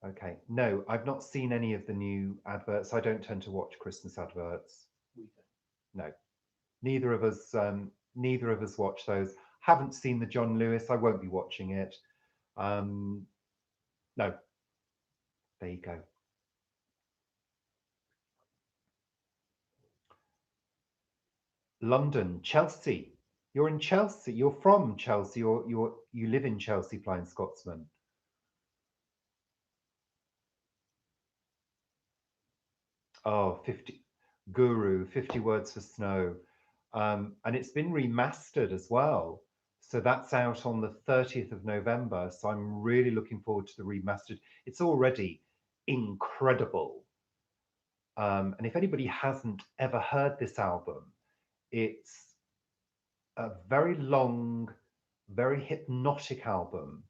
Okay. No, I've not seen any of the new adverts. I don't tend to watch Christmas adverts. No, neither of us. Neither of us watch those. Haven't seen the John Lewis. I won't be watching it. No. There you go. London, Chelsea. You're in Chelsea. You're from Chelsea. You live in Chelsea, Flying Scotsman. Oh, 50 Guru, 50 Words for Snow. And it's been remastered as well. So that's out on the 30th of November. So I'm really looking forward to the remastered. It's already incredible. And if anybody hasn't ever heard this album, it's a very long, very hypnotic album,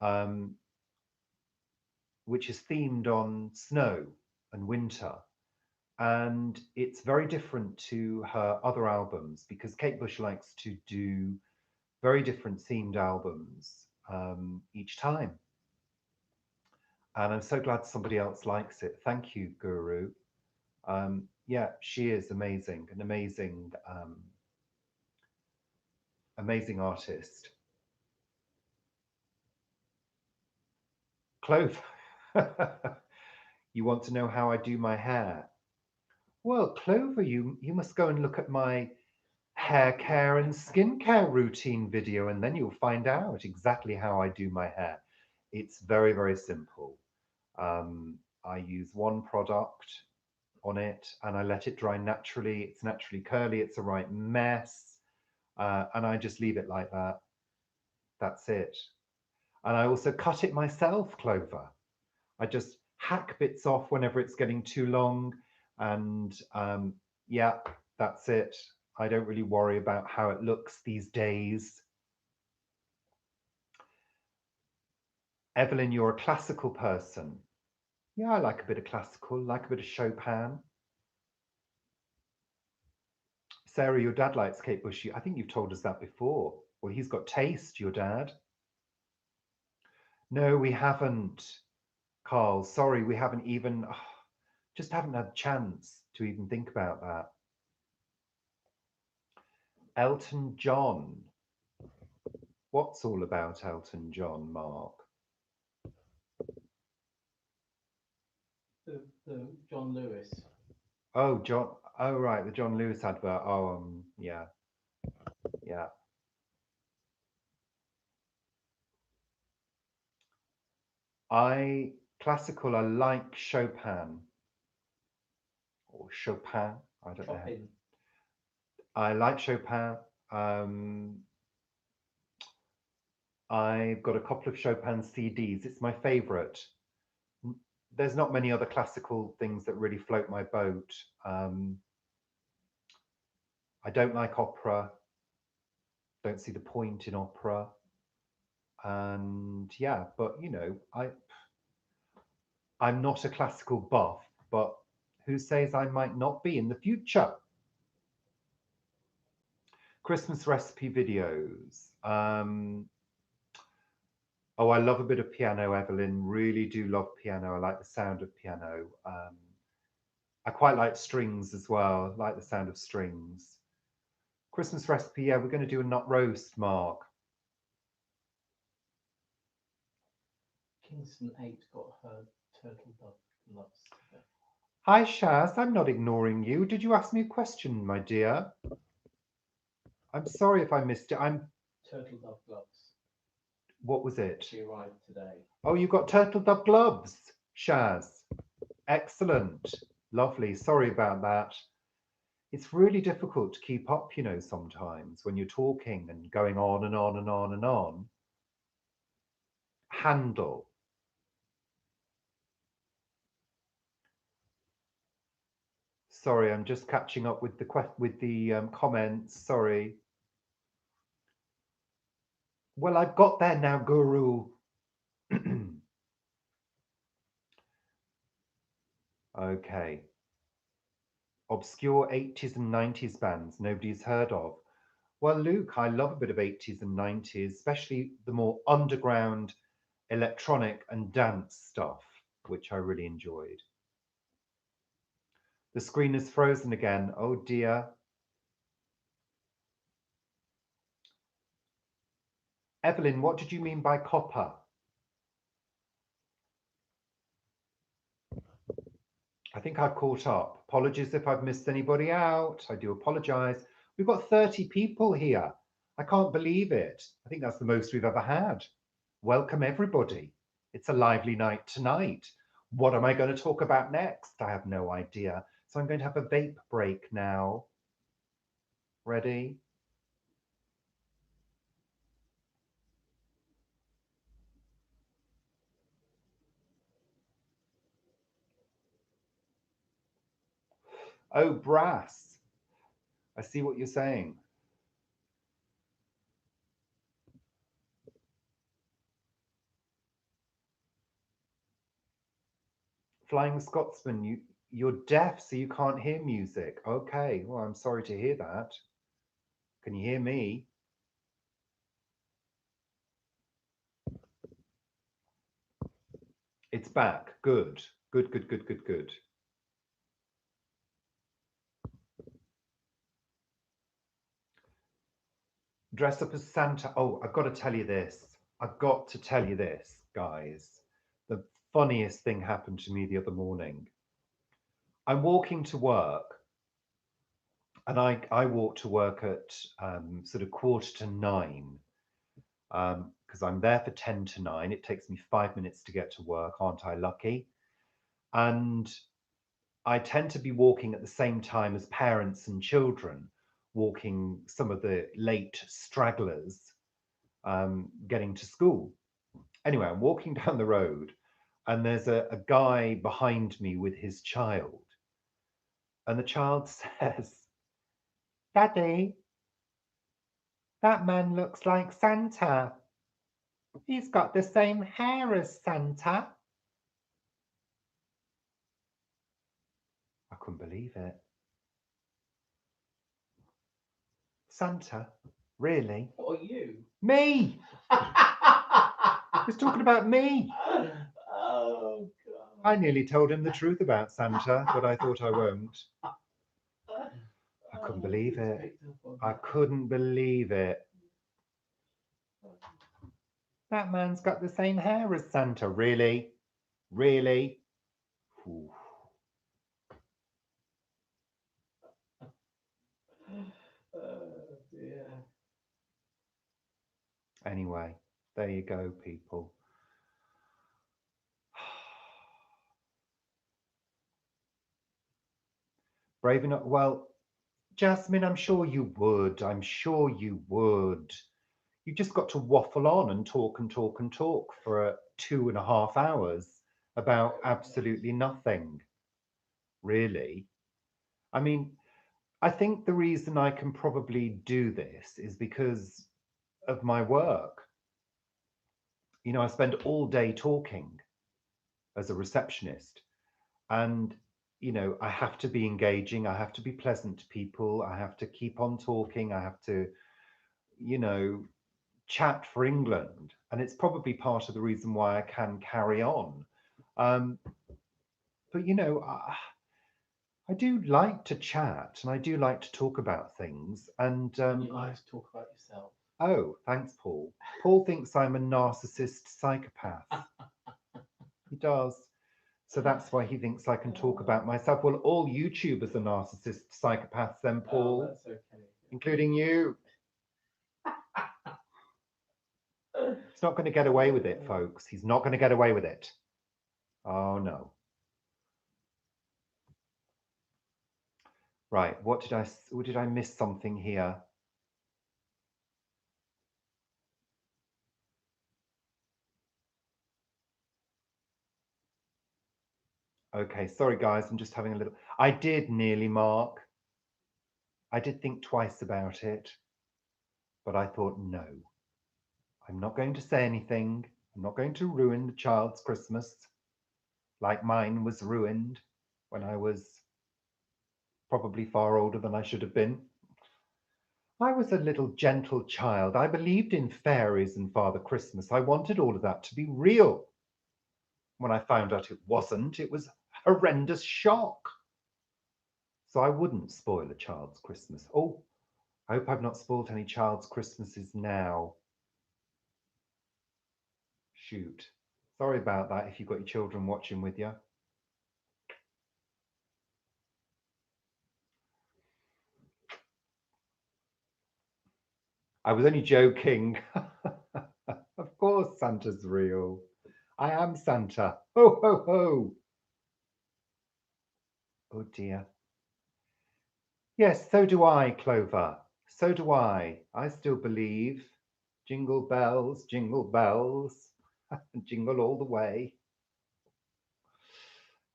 um, which is themed on snow and winter. And it's very different to her other albums because Kate Bush likes to do very different themed albums each time. And I'm so glad somebody else likes it. Thank you, Guru. Yeah, she is amazing, an amazing artist. Clove, you want to know how I do my hair? Well, Clover, you must go and look at my hair care and skincare routine video, and then you'll find out exactly how I do my hair. It's very, very simple. I use one product on it and I let it dry naturally. It's naturally curly, it's a right mess, and I just leave it like that. That's it. And I also cut it myself, Clover. I just hack bits off whenever it's getting too long. And yeah, that's it. I don't really worry about how it looks these days. Evelyn, you're a classical person. Yeah, I like a bit of classical, like a bit of Chopin. Sarah, your dad likes Kate Bush. I think you've told us that before. Well, he's got taste, your dad. No, we haven't, Carl. Sorry, we haven't even, just haven't had a chance to even think about that. Elton John. What's all about Elton John, Mark? The John Lewis. Oh, John. Oh, right, the John Lewis advert. Oh, yeah, yeah. Classical. I like Chopin or Chopin. I don't know. Chopin. I like Chopin. I've got a couple of Chopin CDs. It's my favorite. There's not many other classical things that really float my boat. I don't like opera. Don't see the point in opera. And yeah, but you know, I'm not a classical buff, but who says I might not be in the future? Christmas recipe videos. Oh, I love a bit of piano, Evelyn. Really do love piano. I like the sound of piano. I quite like strings as well. I like the sound of strings. Christmas recipe, yeah, we're going to do a nut roast, Mark. Kingston 8 got her turtle dove gloves today. Hi, Shaz. I'm not ignoring you. Did you ask me a question, my dear? I'm sorry if I missed it. Turtle dove gloves. What was it? She arrived today. Oh, you got turtle dove gloves, Shaz. Excellent. Lovely. Sorry about that. It's really difficult to keep up, you know, sometimes when you're talking and going on and on and on and on. Handle. Sorry, I'm just catching up with the comments. Sorry. Well, I've got there now, Guru. Okay. Obscure 80s and 90s bands nobody's heard of. Well, Luke, I love a bit of 80s and 90s, especially the more underground electronic and dance stuff, which I really enjoyed. The screen is frozen again. Oh dear. Evelyn, what did you mean by copper? I think I've caught up. Apologies if I've missed anybody out. I do apologize. We've got 30 people here. I can't believe it. I think that's the most we've ever had. Welcome, everybody. It's a lively night tonight. What am I going to talk about next? I have no idea. So I'm going to have a vape break now. Ready? Oh, brass. I see what you're saying. Flying Scotsman, you're deaf, so you can't hear music. Okay, well, I'm sorry to hear that. Can you hear me? It's back. Good. Good, good, good, good, good. Dress up as Santa. Oh, I've got to tell you this. I've got to tell you this, guys. The funniest thing happened to me the other morning. I'm walking to work, and I walk to work at sort of 8:45, because I'm there for 10 to 9. It takes me 5 minutes to get to work. Aren't I lucky? And I tend to be walking at the same time as parents and children, walking some of the late stragglers getting to school. Anyway, I'm walking down the road, and there's a guy behind me with his child. And the child says, Daddy, that man looks like Santa. He's got the same hair as Santa. I couldn't believe it. Santa? Really? Or you? Me! He was talking about me. Oh, God. I nearly told him the truth about Santa, but I thought I won't. I couldn't believe it. I couldn't believe it. That man's got the same hair as Santa. Really? Really? Ooh. Oh, dear. Anyway, there you go, people. Brave enough. Well, Jasmine, I'm sure you would. I'm sure you would. You just got to waffle on and talk and talk and talk for 2.5 hours about absolutely nothing, really. I mean, I think the reason I can probably do this is because of my work. You know, I spend all day talking as a receptionist, and I have to be engaging, I have to be pleasant to people, I have to keep on talking, I have to, you know, chat for England, and it's probably part of the reason why I can carry on. Um, but I do like to chat, and I do like to talk about things, and You like to talk about yourself. oh, thanks, Paul. Paul thinks I'm a narcissist psychopath. He does. So that's why he thinks I can talk about myself. Well, all YouTubers are narcissist psychopaths, then, Paul, that's okay. including you. He's not going to get away with it, folks. He's not going to get away with it. Oh, no. Right, did I miss something here? Okay, sorry guys, I'm just having a little. I did nearly mark. I did think twice about it, but I thought, no, I'm not going to say anything. I'm not going to ruin the child's Christmas like mine was ruined when I was probably far older than I should have been. I was a little gentle child. I believed in fairies and Father Christmas. I wanted all of that to be real. When I found out it wasn't, it was a horrendous shock. So I wouldn't spoil a child's Christmas. Oh, I hope I've not spoiled any child's Christmases now. Shoot. Sorry about that if you've got your children watching with you. I was only joking. Of course, Santa's real. I am Santa. Ho, ho, ho. Oh dear. Yes, so do I, Clover. So do I. I still believe. Jingle bells, jingle all the way.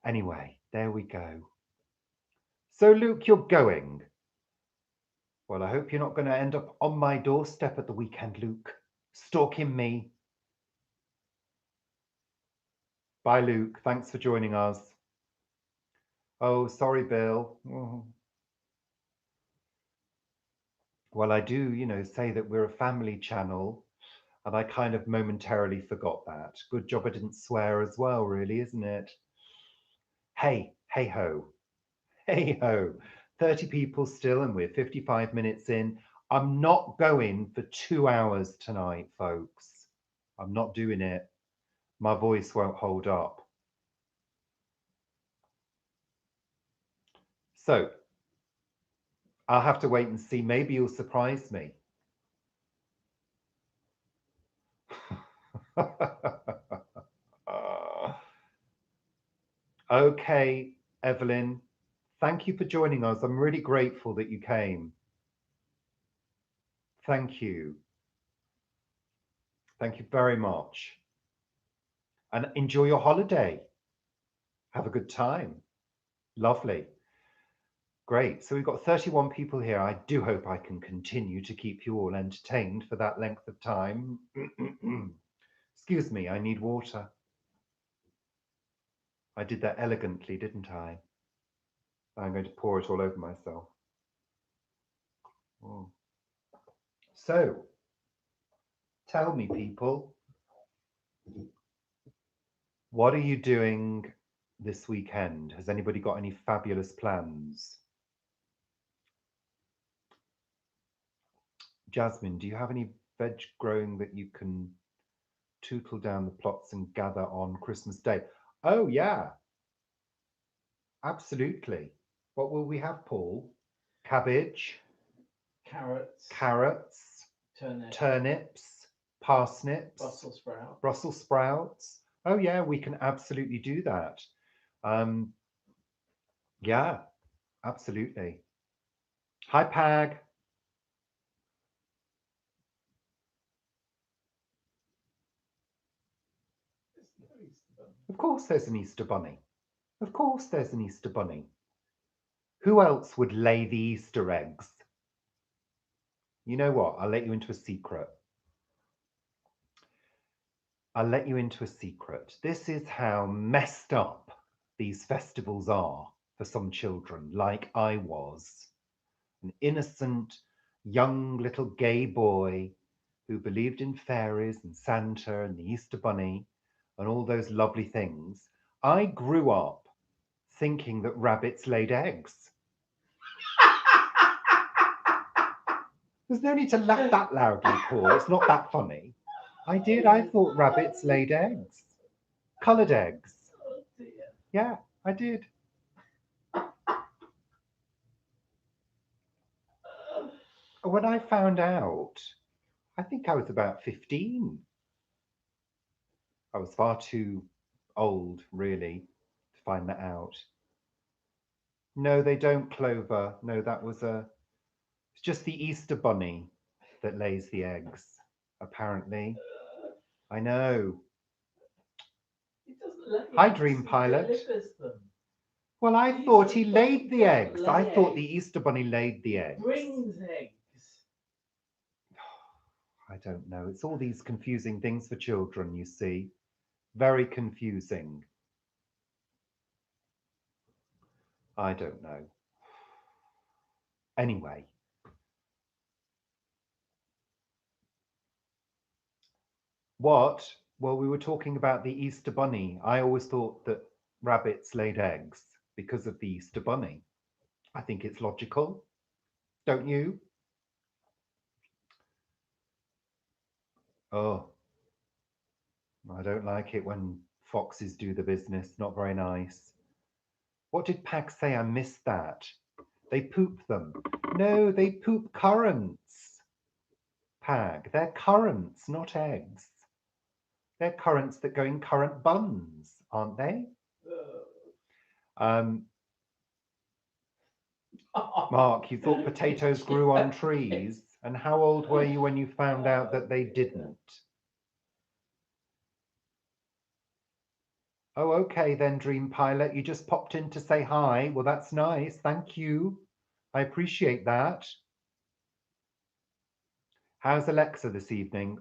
Anyway, there we go. So, Luke, you're going. Well, I hope you're not going to end up on my doorstep at the weekend, Luke, stalking me. Bye, Luke. Thanks for joining us. Oh, sorry, Bill. Oh. Well, I do, say that we're a family channel, and I kind of momentarily forgot that. Good job I didn't swear as well, really, isn't it? Hey, hey ho. Hey ho. 30 people still, and we're 55 minutes in. I'm not going for 2 hours tonight, folks. I'm not doing it. My voice won't hold up. So I'll have to wait and see. Maybe you'll surprise me. Okay, Evelyn, thank you for joining us. I'm really grateful that you came. Thank you. Thank you very much. And enjoy your holiday. Have a good time. Lovely. Great. So we've got 31 people here. I do hope I can continue to keep you all entertained for that length of time. Excuse me, I need water. I did that elegantly, didn't I? I'm going to pour it all over myself. Oh. So, tell me, people, what are you doing this weekend? Has anybody got any fabulous plans? Jasmine, do you have any veg growing that you can tootle down the plots and gather on Christmas Day? Oh, yeah, absolutely. What will we have, Paul? Cabbage, carrots, turnips, parsnips, Brussels sprouts. Oh, yeah, we can absolutely do that. Yeah, absolutely. Hi, Pag. Of course there's an Easter bunny. Of course there's an Easter bunny. Who else would lay the Easter eggs? You know what? I'll let you into a secret. I'll let you into a secret. This is how messed up these festivals are for some children, like I was. An innocent, young little gay boy who believed in fairies and Santa and the Easter Bunny and all those lovely things. I grew up thinking that rabbits laid eggs. There's no need to laugh that loudly, Paul. It's not that funny. I did. I thought rabbits laid eggs. Coloured eggs. Oh dear. Yeah, I did. When I found out, I think I was about 15. I was far too old, really, to find that out. No, they don't, Clover. No, it's just the Easter bunny that lays the eggs, apparently. I know. It doesn't lay Hi, eggs, Dream he Pilot. delivers them. Well, I thought he laid the eggs. I thought the Easter bunny laid the eggs. Brings eggs. I don't know. It's all these confusing things for children, you see. Very confusing. I don't know. Anyway. What? Well, we were talking about the Easter bunny. I always thought that rabbits laid eggs because of the Easter bunny. I think it's logical. Don't you? Oh, I don't like it when foxes do the business. Not very nice. What did Pag say? I missed that. They poop them. No, they poop currants. Pag, they're currants, not eggs. They're currants that go in currant buns, aren't they? Mark, you thought potatoes grew on trees. And how old were you when you found out that they didn't? Oh, okay then, Dream Pilot. You just popped in to say hi. Well, that's nice. Thank you. I appreciate that. How's Alexa this evening?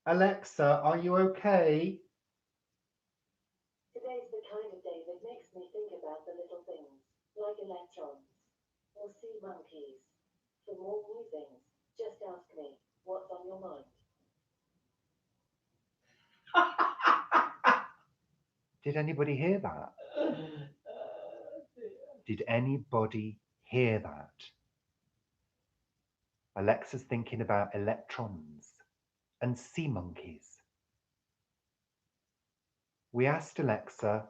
Alexa, are you okay? Today's the kind of day that makes me think about the little things, like electrons or sea monkeys. For more musings, just ask me, what's on your mind? Did anybody hear that? Did anybody hear that? Alexa's thinking about electrons and sea monkeys. We asked Alexa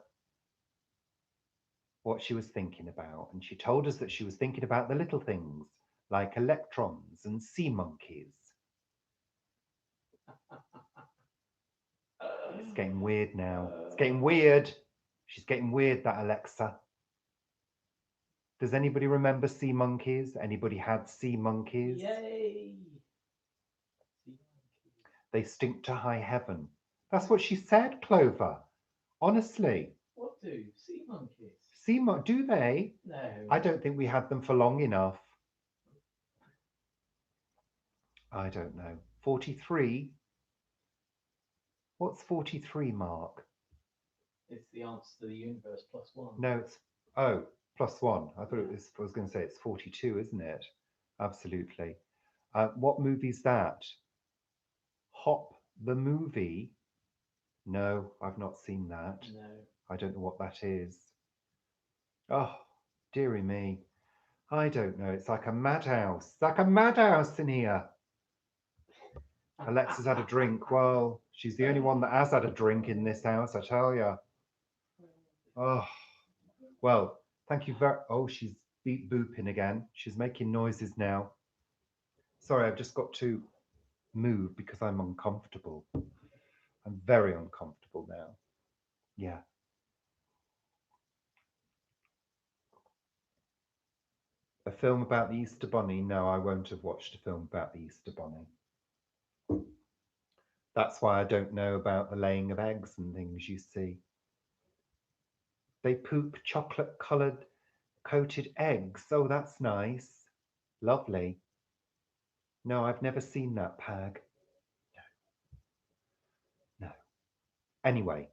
what she was thinking about, and she told us that she was thinking about the little things like electrons and sea monkeys. It's getting weird now. It's getting weird. She's getting weird, that Alexa. Does anybody remember sea monkeys? Anybody had sea monkeys? Yay! They stink to high heaven. That's what she said, Clover. Honestly. What do sea monkeys? Do they? No. I don't think we had them for long enough. I don't know. 43? What's 43, Mark? It's the answer to the universe plus one. No, it's plus one. I thought it was. I was going to say it's 42, isn't it? Absolutely. What movie's that? Hop the movie? No, I've not seen that. No. I don't know what that is. Oh, dearie me. I don't know. It's like a madhouse. It's like a madhouse in here. Alexa's had a drink. Well, she's the only one that has had a drink in this house, I tell you. Oh, well, thank you very. Oh, she's beep booping again. She's making noises now. Sorry, I've just got to move because I'm uncomfortable. I'm very uncomfortable now. Yeah. A film about the Easter Bunny? No, I won't have watched a film about the Easter Bunny. That's why I don't know about the laying of eggs and things, you see. They poop chocolate coloured coated eggs. Oh, that's nice. Lovely. No, I've never seen that, Pag. No. No. Anyway.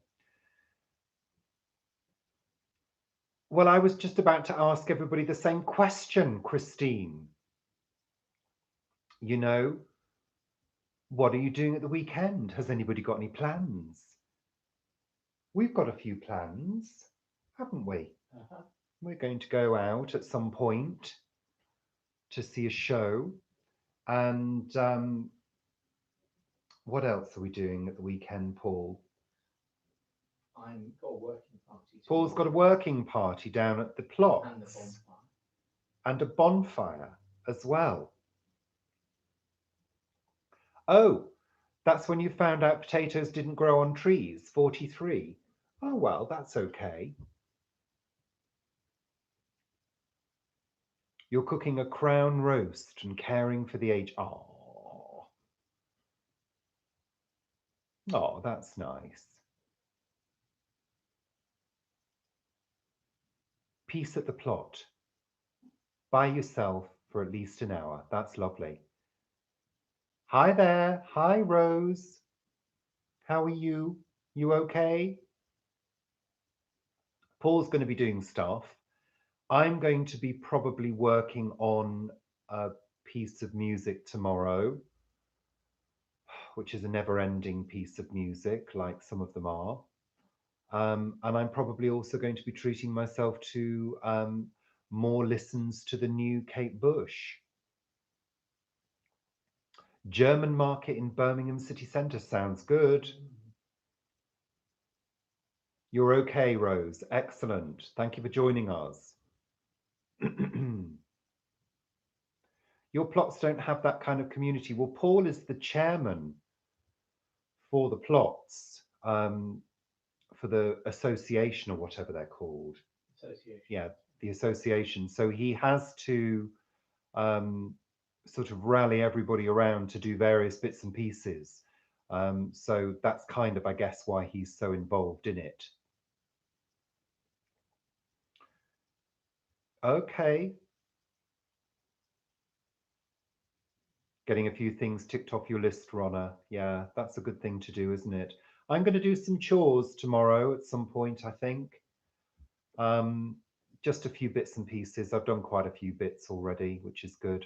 Well, I was just about to ask everybody the same question, Christine. You know, what are you doing at the weekend? Has anybody got any plans? We've got a few plans, haven't we? We're going to go out at some point to see a show. And what else are we doing at the weekend, Paul? I'm got a working party. Paul's got a working party down at the plots. And a bonfire. And a bonfire as well. Oh, that's when you found out potatoes didn't grow on trees, 43. Oh, well, that's okay. You're cooking a crown roast and caring for the age. Oh, that's nice. Peace at the plot. By yourself for at least an hour. That's lovely. Hi there. Hi, Rose. How are you? You okay? Paul's going to be doing stuff. I'm going to be probably working on a piece of music tomorrow, which is a never-ending piece of music, like some of them are. And I'm probably also going to be treating myself to more listens to the new Kate Bush. German market in Birmingham city centre sounds good. You're okay, Rose. Excellent. Thank you for joining us. Your plots don't have that kind of community. Well, Paul is the chairman for the plots, for the association or whatever they're called. Association. Yeah, the association. So he has to sort of rally everybody around to do various bits and pieces. So that's kind of, I guess, why he's so involved in it. Okay. Getting a few things ticked off your list, Ronna. Yeah, that's a good thing to do, isn't it? I'm going to do some chores tomorrow at some point, I think. Um, just a few bits and pieces. I've done quite a few bits already, which is good.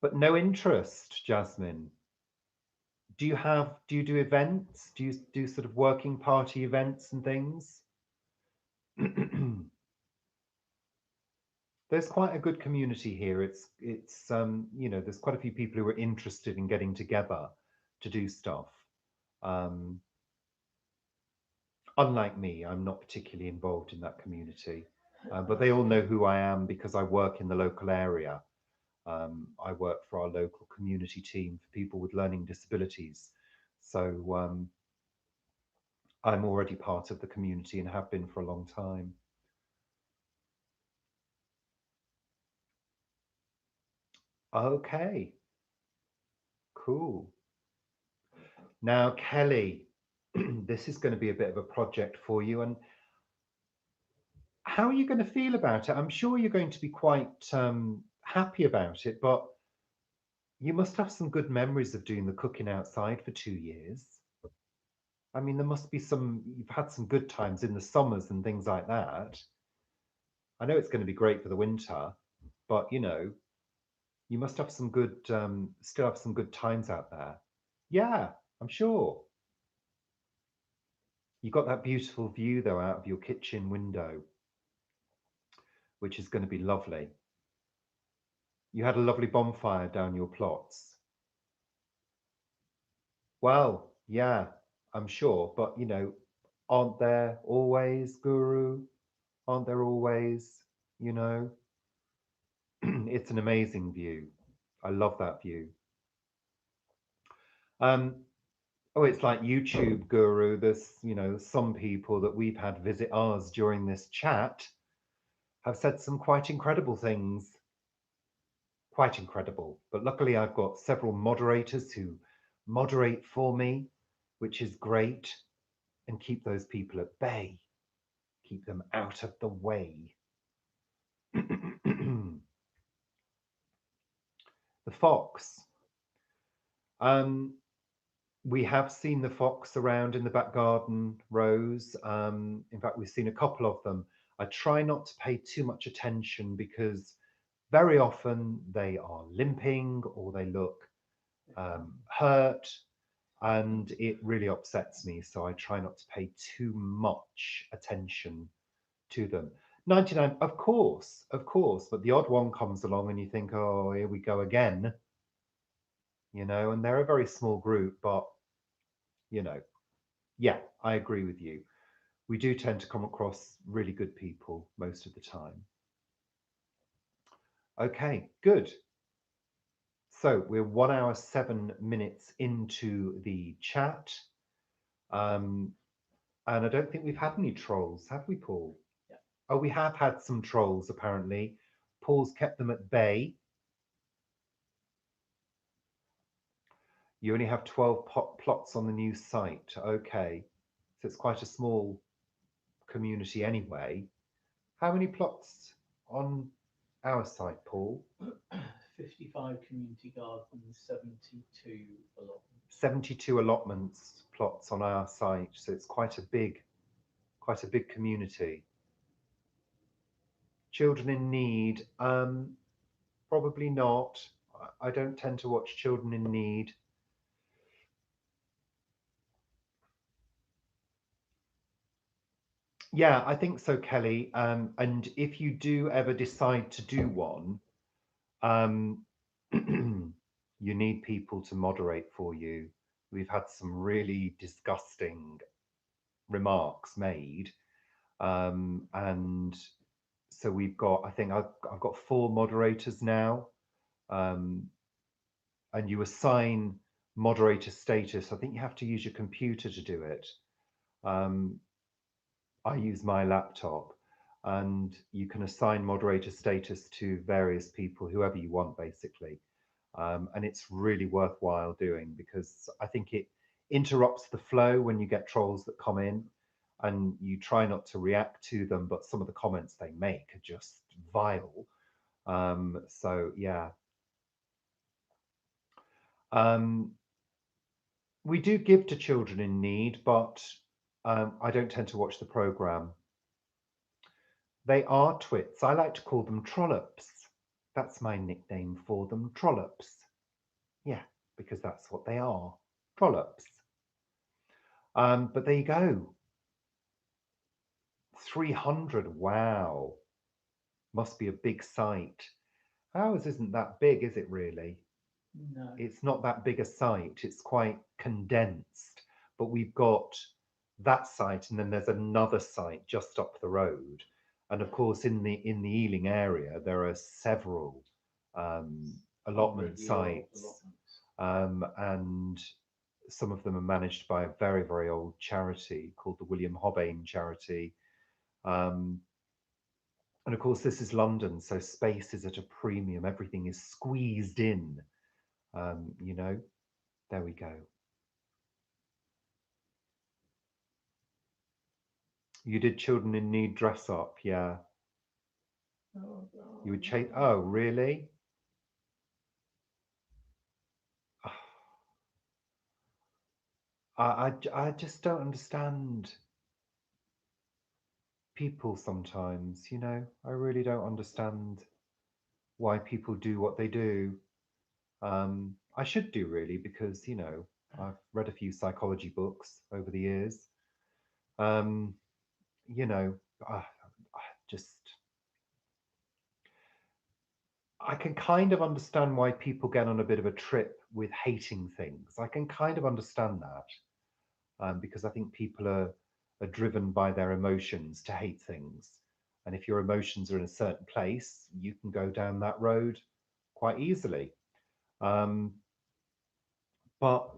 But no interest, Jasmine. Do you do events? Do you do sort of working party events and things? There's quite a good community here. It's you know, there's quite a few people who are interested in getting together to do stuff. Um, unlike me, I'm not particularly involved in that community, but they all know who I am because I work in the local area. I work for our local community team for people with learning disabilities. So I'm already part of the community and have been for a long time. Okay, cool. Now, Kelly, this is going to be a bit of a project for you. And how are you going to feel about it? I'm sure you're going to be quite happy about it, but you must have some good memories of doing the cooking outside for 2 years. I mean, there must be some, you've had some good times in the summers and things like that. I know it's going to be great for the winter, but you know, you must have some good, still have some good times out there. Yeah, I'm sure. You got that beautiful view though out of your kitchen window, which is going to be lovely. You had a lovely bonfire down your plots. Well, yeah, I'm sure, but you know, aren't there always, Guru? Aren't there always, you know? It's an amazing view. I love that view. Um, oh, it's like YouTube, Guru. There's, you know, some people that we've had visit ours during this chat have said some quite incredible things. Quite incredible. But luckily, I've got several moderators who moderate for me, which is great, and keep those people at bay, keep them out of the way. The fox. Um, we have seen the fox around in the back garden, Rose. In fact, we've seen a couple of them. I try not to pay too much attention because very often they are limping or they look hurt, and it really upsets me. So I try not to pay too much attention to them. 99, of course, but the odd one comes along and you think, oh, here we go again, you know, and they're a very small group, but you know, yeah, I agree with you. We do tend to come across really good people most of the time. Okay, good. So we're 1 hour, 7 minutes into the chat. And I don't think we've had any trolls, have we, Paul? Yeah. Oh, we have had some trolls, apparently. Paul's kept them at bay. You only have 12 plots on the new site. Okay. So it's quite a small community anyway. How many plots on our site, Paul? 55 community gardens, 72 allotments. 72 allotments plots on our site. So it's quite a big community. Children in need, probably not. I don't tend to watch children in need. Yeah, I think so, Kelly. And if you do ever decide to do one, you need people to moderate for you. We've had some really disgusting remarks made. And so we've got, I think I've got 4 moderators now. And you assign moderator status. I think you have to use your computer to do it. I use my laptop, and you can assign moderator status to various people, whoever you want, basically. And it's really worthwhile doing because I think it interrupts the flow when you get trolls that come in and you try not to react to them, but some of the comments they make are just vile. So yeah. Um, we do give to children in need, but I don't tend to watch the program. They are twits. I like to call them trollops. That's my nickname for them, trollops. Yeah, because that's what they are, trollops. But there you go. 300. Wow. Must be a big site. Ours isn't that big, is it really? No. It's not that big a site. It's quite condensed. But we've got that site, and then there's another site just up the road. And of course, in the Ealing area, there are several allotment sites, and some of them are managed by a very, very old charity called the William Hobbain Charity. And of course, this is London, so space is at a premium. Everything is squeezed in. You know, there we go. You did Children in Need dress up, yeah. Oh, You would change. Oh, really? I just don't understand people sometimes, you know. I really don't understand why people do what they do. I should do really because, you know, I've read a few psychology books over the years. Um, you know, I just I can kind of understand why people get on a bit of a trip with hating things. I can kind of understand that because I think people are driven by their emotions to hate things. And if your emotions are in a certain place, you can go down that road quite easily. Um, but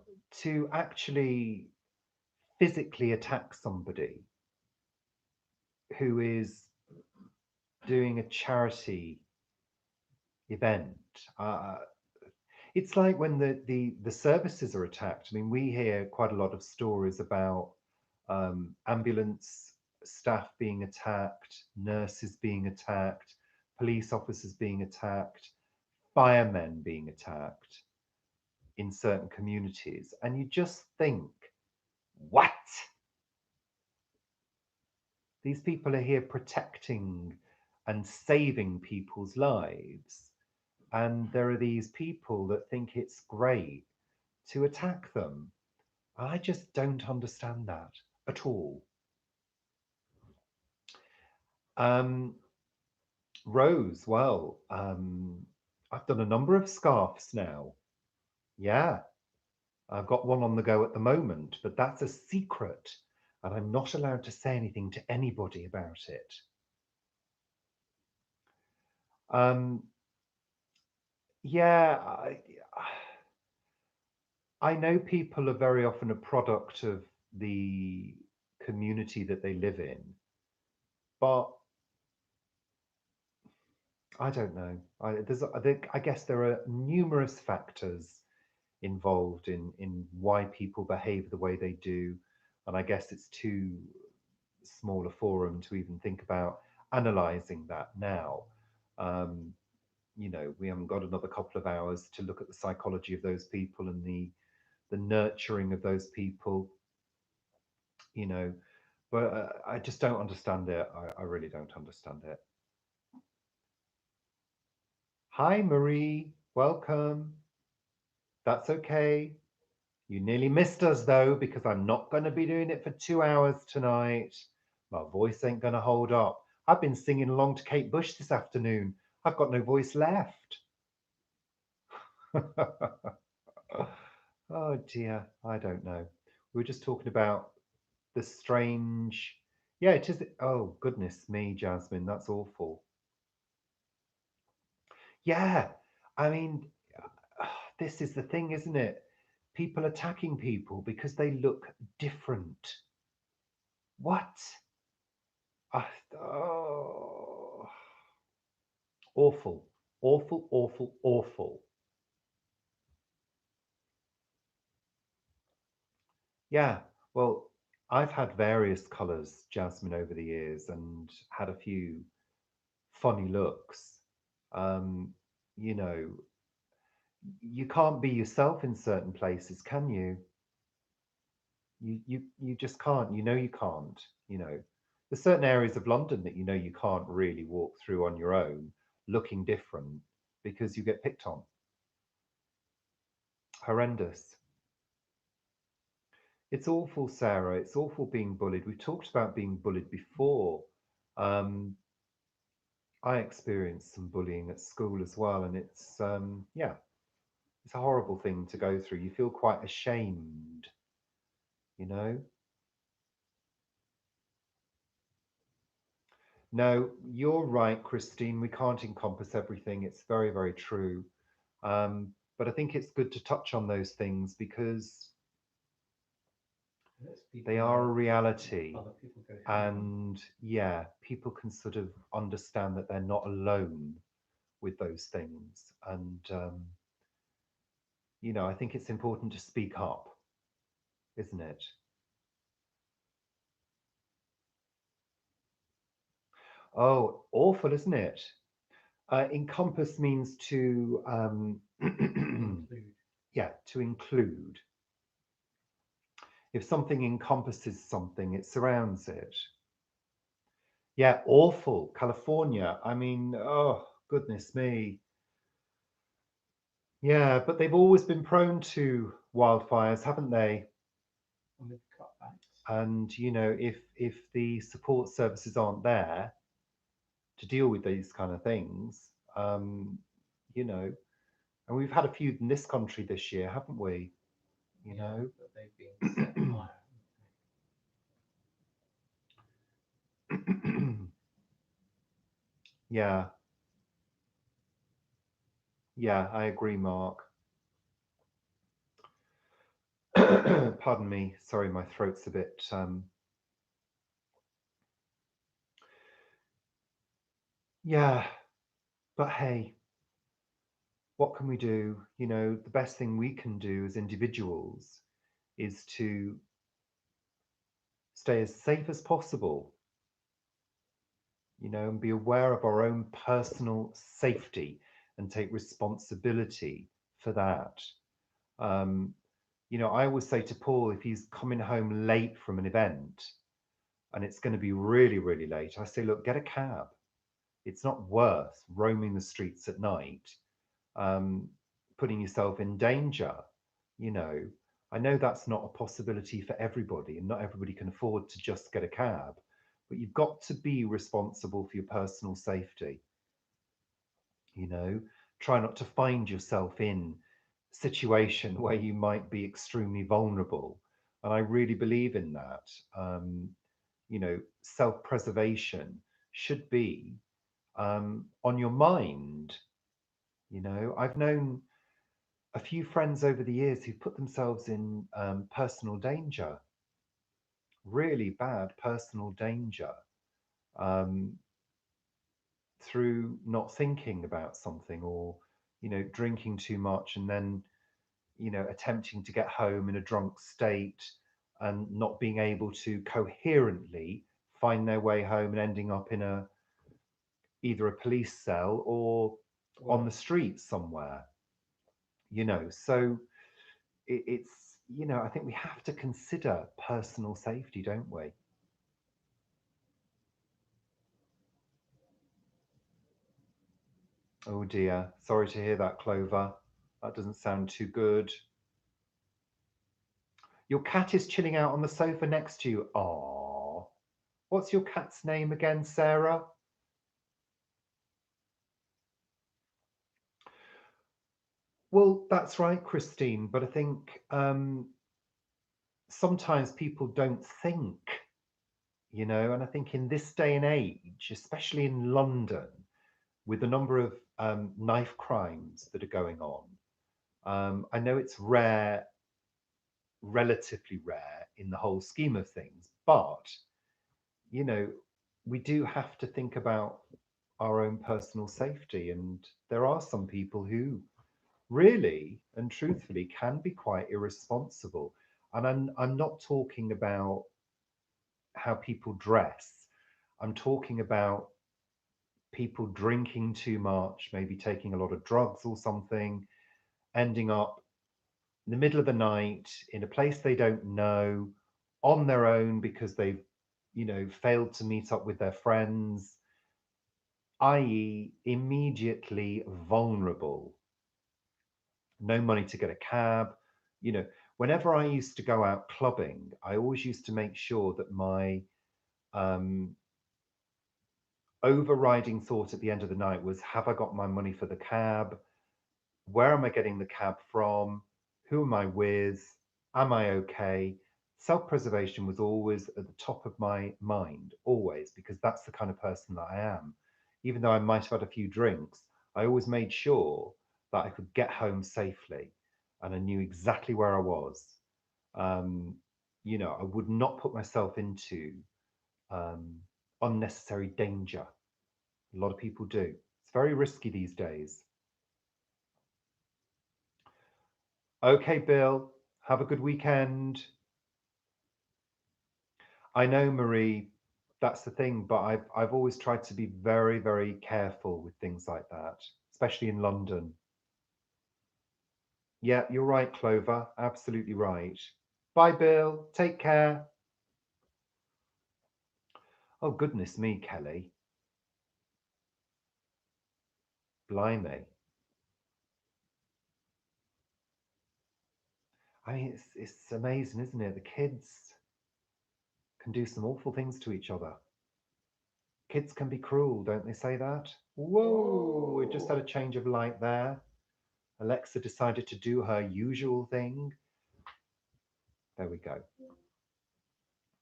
to actually physically attack somebody who is doing a charity event, it's like when the services are attacked. I mean, we hear quite a lot of stories about ambulance staff being attacked, nurses being attacked, police officers being attacked, firemen being attacked in certain communities. And you just think, what? These people are here protecting and saving people's lives. And there are these people that think it's great to attack them. I just don't understand that at all. Um, Rose, well, I've done a number of scarves now. Yeah, I've got one on the go at the moment, but that's a secret, and I'm not allowed to say anything to anybody about it. Um, yeah, I know people are very often a product of the community that they live in, but I don't know. I guess there are numerous factors involved in why people behave the way they do, and I guess it's too small a forum to even think about analysing that now. Um, you know, we haven't got another couple of hours to look at the psychology of those people and the nurturing of those people. You know, but I just don't understand it. I really don't understand it. Hi, Marie. Welcome. That's okay. You nearly missed us though, because I'm not going to be doing it for 2 hours tonight. My voice ain't going to hold up. I've been singing along to Kate Bush this afternoon. I've got no voice left. Oh dear, I don't know. We were just talking about the strange. Yeah, it is. Oh, goodness me, Jasmine, that's awful. Yeah, I mean, this is the thing, isn't it? People attacking people because they look different. What? Oh, awful, awful, awful, awful. Yeah. Well, I've had various colours, Jasmine, over the years, and had a few funny looks. Um, you know, you can't be yourself in certain places, can you? You just can't. You know you can't. You know, there's certain areas of London that you know you can't really walk through on your own, looking different because you get picked on. Horrendous. It's awful, Sarah. It's awful being bullied. We've talked about being bullied before. Um, I experienced some bullying at school as well, and it's yeah, it's a horrible thing to go through. You feel quite ashamed, you know. No, you're right, Christine. We can't encompass everything. It's very, very true. But I think it's good to touch on those things because Lets people they are a know reality. other people go through them. And yeah, people can sort of understand that they're not alone with those things. And, I think it's important to speak up, isn't it? Oh, awful, isn't it? Encompass means to, Include. yeah, to include. If something encompasses something, it surrounds it. Yeah, awful. California. I mean, oh, goodness me. Yeah, but they've always been prone to wildfires, haven't they? And with cutbacks. And if the support services aren't there to deal with these kind of things, you know, and we've had a few in this country this year, haven't we? You Yeah, know, but they've been set fire. yeah, yeah, I agree, Mark. Pardon me. Sorry, my throat's a bit. Yeah, but hey, what can we do? The best thing we can do as individuals is to stay as safe as possible, and be aware of our own personal safety and take responsibility for that. Um, I always say to Paul, if he's coming home late from an event and it's going to be really, really late, I say, look, get a cab. It's not worth roaming the streets at night, um, putting yourself in danger. You know, I know that's not a possibility for everybody, and not everybody can afford to just get a cab, but you've got to be responsible for your personal safety. You know, try not to find yourself in a situation where you might be extremely vulnerable. And I really believe in that. Self preservation should be on your mind. I've known a few friends over the years who put themselves in personal danger, really bad personal danger, um, through not thinking about something or, drinking too much and then, attempting to get home in a drunk state and not being able to coherently find their way home and ending up in either a police cell or on the Well, street somewhere. So I think we have to consider personal safety, don't we? Oh dear, sorry to hear that, Clover. That doesn't sound too good. Your cat is chilling out on the sofa next to you. Aww. What's your cat's name again, Sarah? Well, that's right, Christine, but I think sometimes people don't think, and I think in this day and age, especially in London, with the number of knife crimes that are going on, I know it's rare, relatively rare in the whole scheme of things, but you know, we do have to think about our own personal safety. And there are some people who really and truthfully can be quite irresponsible. And I'm not talking about how people dress. I'm talking about people drinking too much, maybe taking a lot of drugs or something, ending up in the middle of the night in a place they don't know, on their own because they've, failed to meet up with their friends, i.e., immediately vulnerable. No money to get a cab. You know, whenever I used to go out clubbing, I always used to make sure that my um, overriding thought at the end of the night was, have I got my money for the cab? Where am I getting the cab from? Who am I with? Am I okay? Self preservation was always at the top of my mind, always, because that's the kind of person that I am. Even though I might have had a few drinks, I always made sure that I could get home safely and I knew exactly where I was. Um, I would not put myself into um, unnecessary danger. A lot of people do. It's very risky these days. Okay, Bill, have a good weekend. I know, Marie, that's the thing, but I've always tried to be very, very careful with things like that, especially in London. Yeah, you're right, Clover. Absolutely right. Bye, Bill. Take care. Oh, goodness me, Kelly. Blimey. I mean, it's amazing, isn't it? The kids can do some awful things to each other. Kids can be cruel, don't they say that? Whoa, we just had a change of light there. Alexa decided to do her usual thing. There we go.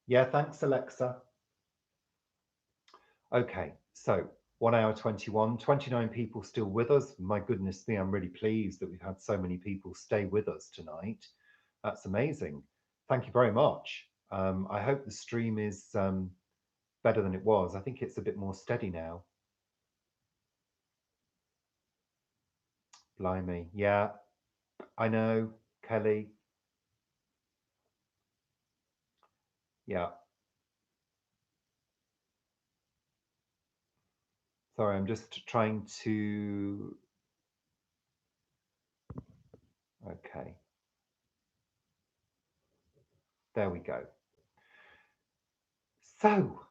Yeah, thanks, Alexa. Okay, so 1 hour 21, 29 people still with us. My goodness me, I'm really pleased that we've had so many people stay with us tonight. That's amazing. Thank you very much. I hope the stream is better than it was. I think it's a bit more steady now. Blimey. Yeah, I know, Kelly. Yeah. Sorry, I'm just trying to. Okay. There we go. So,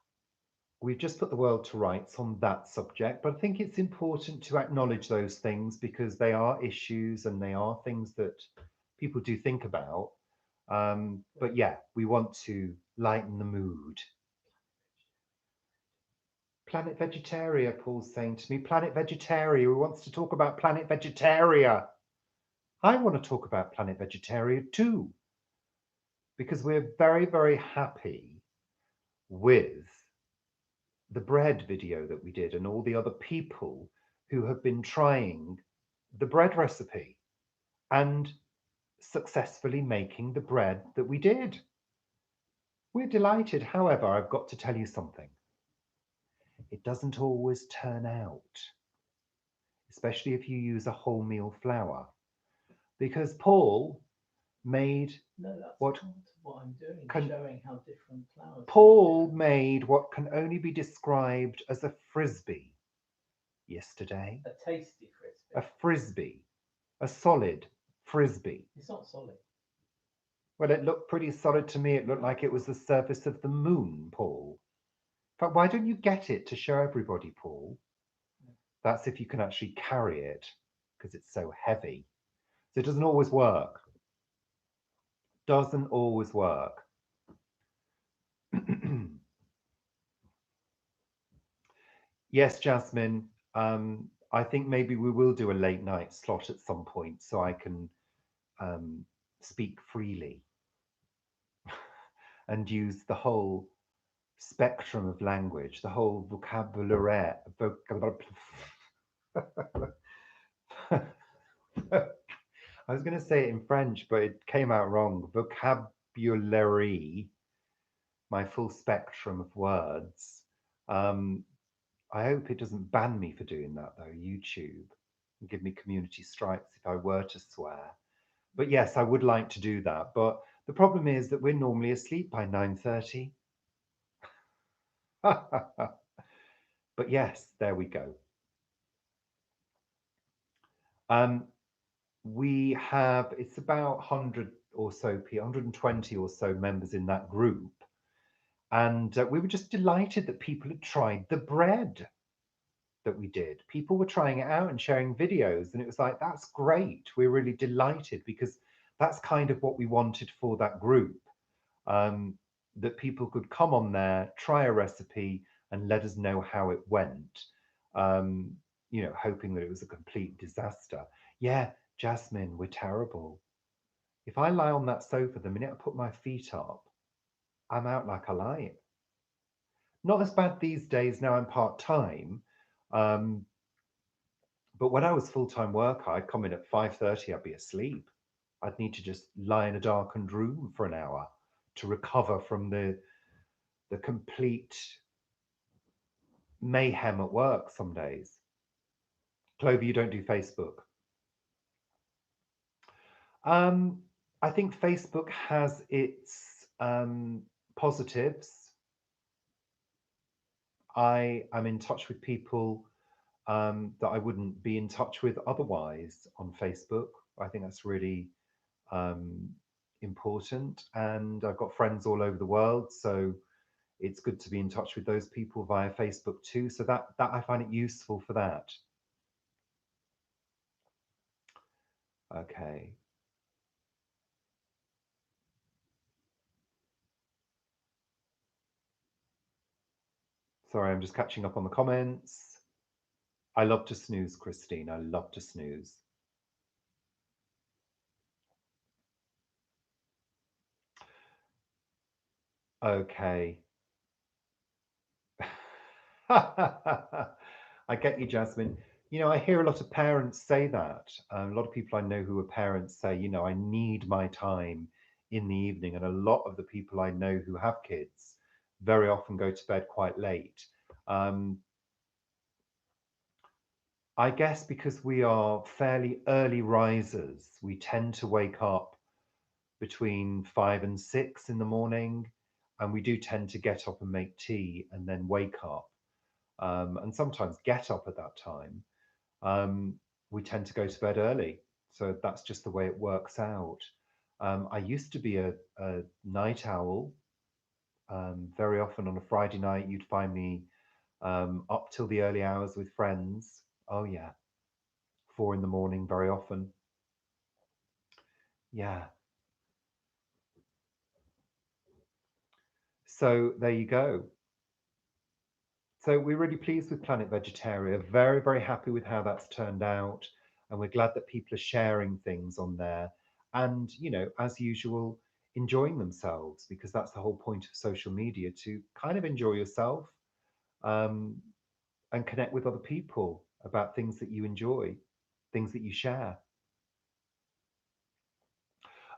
we've just put the world to rights on that subject, but I think it's important to acknowledge those things because they are issues and they are things that people do think about. But yeah, we want to lighten the mood. Planet Vegetaria, Paul's saying to me, Planet Vegetaria, who wants to talk about Planet Vegetaria? I want to talk about Planet Vegetaria too, because we're very, very happy with the bread video that we did and all the other people who have been trying the bread recipe and successfully making the bread that we did. We're delighted. However, I've got to tell you something. It doesn't always turn out, especially if you use a wholemeal flour, because Paul made No, that's what part of what I'm doing, can showing how different flowers. Paul made what can only be described as a frisbee yesterday. A tasty frisbee. A frisbee, a solid frisbee. It's not solid. Well, it looked pretty solid to me. It looked like it was the surface of the moon, Paul. But why don't you get it to show everybody, Paul? That's if you can actually carry it, because it's so heavy. So it doesn't always work. Doesn't always work. Yes, Jasmine. I think maybe we will do a late night slot at some point so I can speak freely and use the whole spectrum of language, the whole vocabulary. I was going to say it in French, but it came out wrong. Vocabulary, my full spectrum of words. Um, I hope it doesn't ban me for doing that, though, YouTube, give me community strikes if I were to swear. But yes, I would like to do that. But The problem is that we're normally asleep by 9:30. But yes, there we go. We have, it's about 100 or so, 120 or so members in that group. And we were just delighted that people had tried the bread that we did. People were trying it out and sharing videos. And it was like, that's great. We're really delighted because that's kind of what we wanted for that group. That people could come on there, try a recipe, and let us know how it went. Hoping that it was a complete disaster. Yeah, Jasmine, we're terrible. If I lie on that sofa, the minute I put my feet up, I'm out like a light. Not as bad these days now I'm part-time. But when I was full-time worker, I'd come in at 5:30, I'd be asleep. I'd need to just lie in a darkened room for an hour to recover from the complete mayhem at work some days. Clover, you don't do Facebook. I think Facebook has its positives. I am in touch with people that I wouldn't be in touch with otherwise on Facebook. I think that's really important. And I've got friends all over the world, so it's good to be in touch with those people via Facebook too. So that I find it useful for that. Okay. Sorry, I'm just catching up on the comments. I love to snooze, Christine. I love to snooze. Okay. I get you, Jasmine. I hear a lot of parents say that. A lot of people I know who are parents say, I need my time in the evening. And a lot of the people I know who have kids very often go to bed quite late. I guess because we are fairly early risers, we tend to wake up between 5 and 6 in the morning, and we do tend to get up and make tea and then wake up, and sometimes get up at that time. We tend to go to bed early, so that's just the way it works out. I used to be a night owl. Very often on a Friday night, you'd find me up till the early hours with friends. Oh yeah, 4 in the morning very often. Yeah. So there you go. So we're really pleased with Planet Vegetaria, very, very happy with how that's turned out. And we're glad that people are sharing things on there and, as usual, enjoying themselves, because that's the whole point of social media, to kind of enjoy yourself, um, and connect with other people about things that you enjoy, things that you share.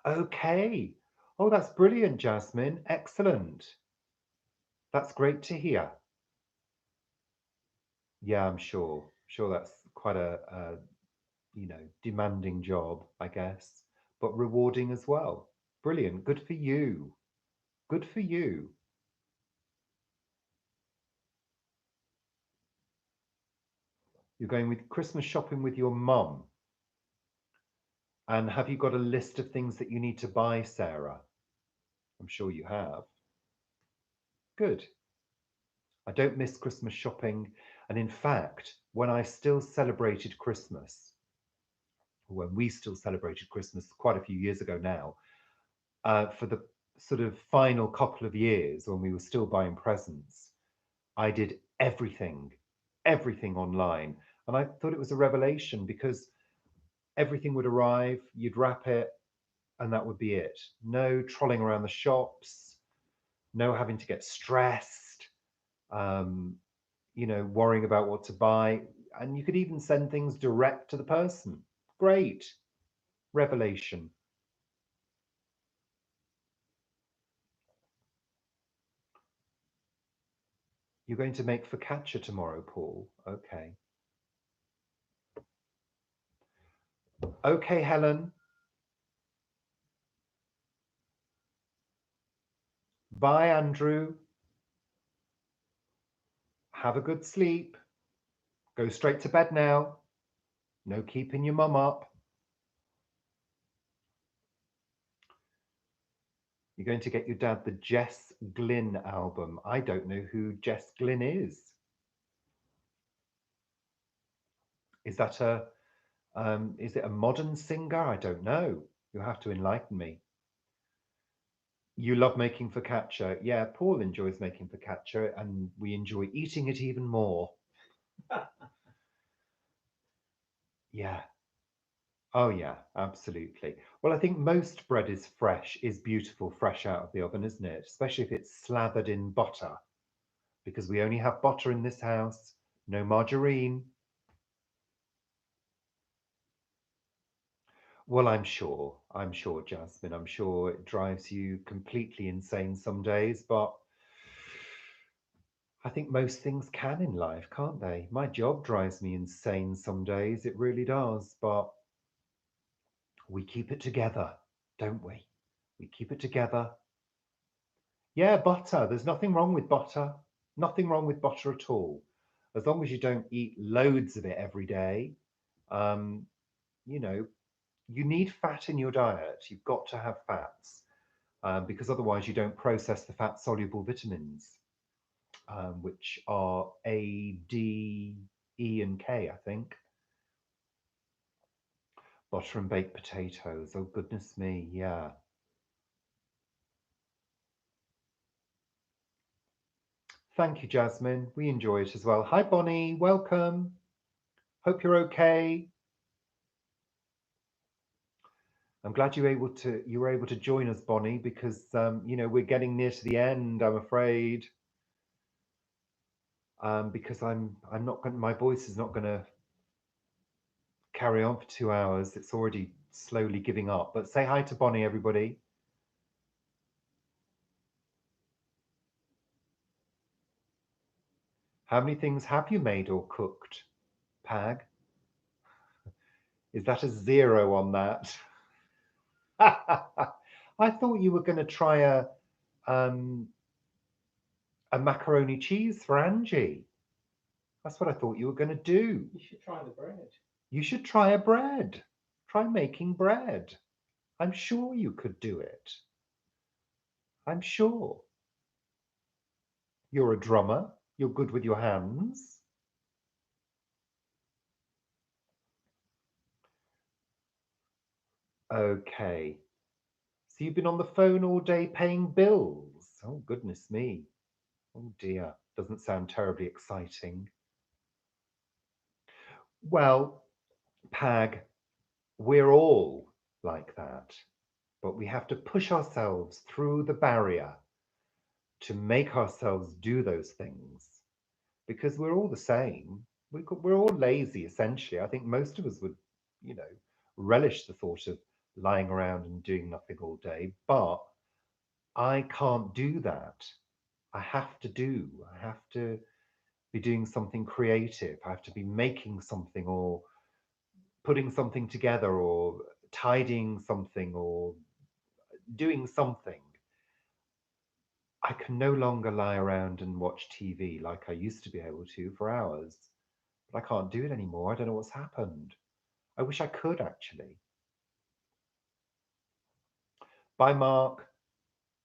Okay. Oh, that's brilliant, Jasmine. Excellent. That's great to hear. Yeah, I'm sure. Sure, that's quite a demanding job, I guess, but rewarding as well. Brilliant. Good for you. Good for you. You're going with Christmas shopping with your mum. And have you got a list of things that you need to buy, Sarah? I'm sure you have. Good. I don't miss Christmas shopping. And in fact, when I still celebrated Christmas, when we still celebrated Christmas quite a few years ago now, for the sort of final couple of years when we were still buying presents, I did everything online. And I thought it was a revelation, because everything would arrive, you'd wrap it, and that would be it. No trolling around the shops, no having to get stressed, um, worrying about what to buy. And you could even send things direct to the person. Great. Revelation. You're going to make focaccia tomorrow, Paul. Okay. Okay, Helen. Bye, Andrew. Have a good sleep. Go straight to bed now. No keeping your mum up. You're going to get your dad the Jess Glynn album. I don't know who Jess Glynn is. Is that is it a modern singer? I don't know. You'll have to enlighten me. You love making focaccia. Yeah, Paul enjoys making focaccia, and we enjoy eating it even more. Yeah. Oh, yeah, absolutely. Well, I think most bread is fresh, is beautiful, fresh out of the oven, isn't it? Especially if it's slathered in butter, because we only have butter in this house, no margarine. Well, I'm sure, Jasmine, I'm sure it drives you completely insane some days, but I think most things can in life, can't they? My job drives me insane some days, it really does, but we keep it together, don't we? We keep it together. Yeah, butter. There's nothing wrong with butter. Nothing wrong with butter at all. As long as you don't eat loads of it every day. Um, you know, you need fat in your diet. You've got to have fats because otherwise you don't process the fat soluble vitamins, which are A, D, E, and K, I think. Butter and baked potatoes. Oh, goodness me. Yeah. Thank you, Jasmine. We enjoy it as well. Hi, Bonnie. Welcome. Hope you're okay. I'm glad you were able to join us, Bonnie, because we're getting near to the end. I'm afraid, because I'm not going. My voice is not going to carry on for 2 hours. It's already slowly giving up. But say hi to Bonnie, everybody. How many things have you made or cooked, Pag? Is that a 0 on that? I thought you were going to try a macaroni cheese for Angie. That's what I thought you were going to do. You should try the bread. You should try a bread. Try making bread. I'm sure you could do it. I'm sure. You're a drummer. You're good with your hands. Okay. So you've been on the phone all day paying bills. Oh, goodness me. Oh, dear. Doesn't sound terribly exciting. Well, Pag, we're all like that. But we have to push ourselves through the barrier to make ourselves do those things because we're all the same. We're all lazy, essentially. I think most of us would, you know, relish the thought of lying around and doing nothing all day. But I can't do that. I have to do. I have to be doing something creative. I have to be making something or putting something together or tidying something or doing something. I can no longer lie around and watch TV like I used to be able to for hours. But I can't do it anymore. I don't know what's happened. I wish I could actually. Bye, Mark.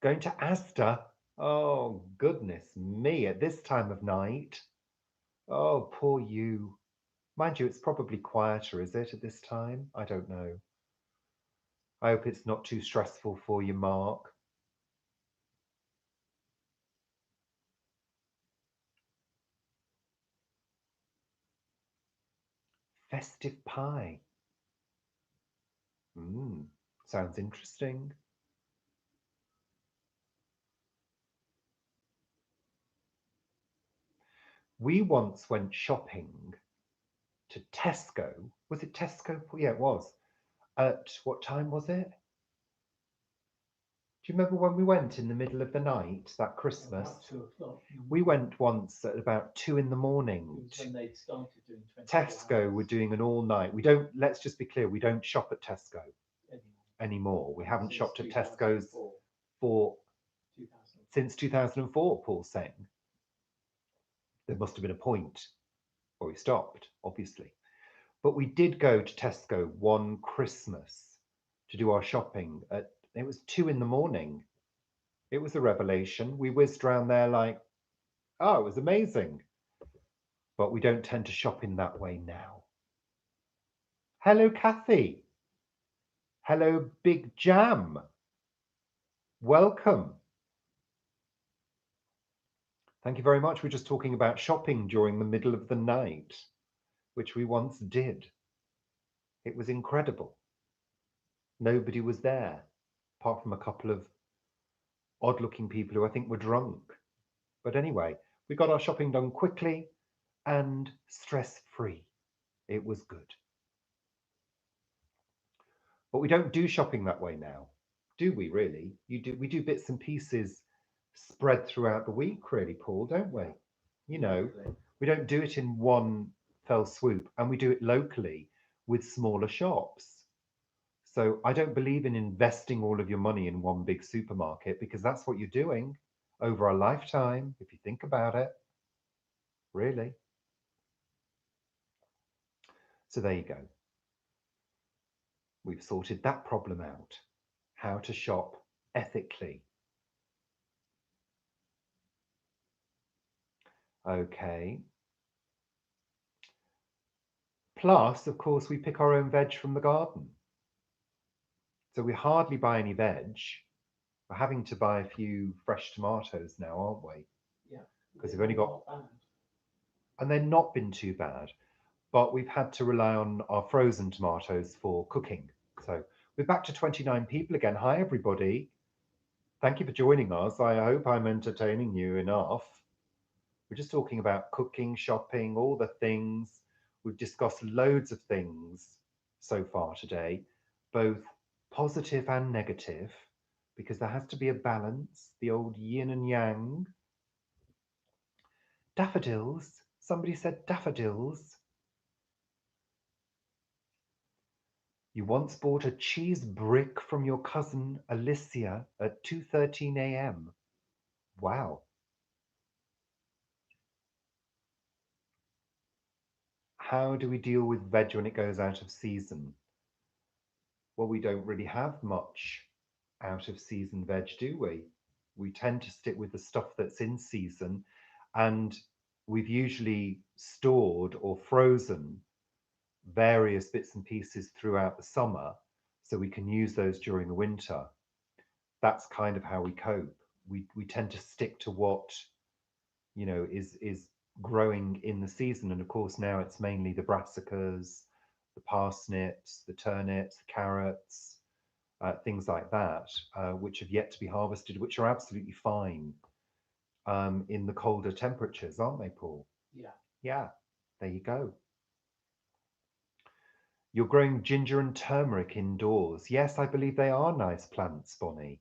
Going to Asda. Oh, goodness me, at this time of night. Oh, poor you. Mind you, it's probably quieter, is it, at this time? I don't know. I hope it's not too stressful for you, Mark. Festive pie. Sounds interesting. We once went shopping to Tesco. Was it Tesco? Yeah, it was. At what time was it? Do you remember when we went in the middle of the night that Christmas? About 2 o'clock. We went once at about 2 in the It morning. was when they started doing 24 Tesco hours were doing an all night. We don't, let's just be clear, we don't shop at Tesco anymore. anymore. We haven't Since shopped at 2004. Tesco's for 2004. since 2004, Paul's saying. There must have been a point where we stopped, obviously. But we did go to Tesco one Christmas to do our shopping it was 2 in the morning. It was a revelation. We whizzed around there like, oh, it was amazing. But we don't tend to shop in that way now. Hello, Kathy. Hello, Big Jam. Welcome. Thank you very much. We're just talking about shopping during the middle of the night, which we once did. It was incredible. Nobody was there, apart from a couple of odd-looking people who I think were drunk. But anyway, we got our shopping done quickly and stress-free. It was good. But we don't do shopping that way now, do we really? We do bits and pieces spread throughout the week, really, Paul, don't we? You know, we don't do it in one fell swoop, and we do it locally with smaller shops. So I don't believe in investing all of your money in one big supermarket, because that's what you're doing over a lifetime, if you think about it. Really. So there you go. We've sorted that problem out. How to shop ethically. Okay. Plus, of course, we pick our own veg from the garden. So we hardly buy any veg. We're having to buy a few fresh tomatoes now, aren't we? Yeah. Because we've only got, Not bad. and they've not been too bad, but we've had to rely on our frozen tomatoes for cooking. So we're back to 29 people again. Hi, everybody. Thank you for joining us. I hope I'm entertaining you enough. We're just talking about cooking, shopping, all the things. We've discussed loads of things so far today, both positive and negative, because there has to be a balance, the old yin and yang. Daffodils. Somebody said daffodils. You once bought a cheese brick from your cousin Alicia at 2:13 a.m. Wow. How do we deal with veg when it goes out of season? Well, we don't really have much out of season veg, do we? We tend to stick with the stuff that's in season, and we've usually stored or frozen various bits and pieces throughout the summer so we can use those during the winter. That's kind of how we cope. We tend to stick to what is growing in the season, and of course now it's mainly the brassicas, the parsnips, the turnips, the carrots, things like that, which have yet to be harvested, which are absolutely fine in the colder temperatures, aren't they, Paul? Yeah. Yeah, there you go. You're growing ginger and turmeric indoors. Yes, I believe they are nice plants, Bonnie.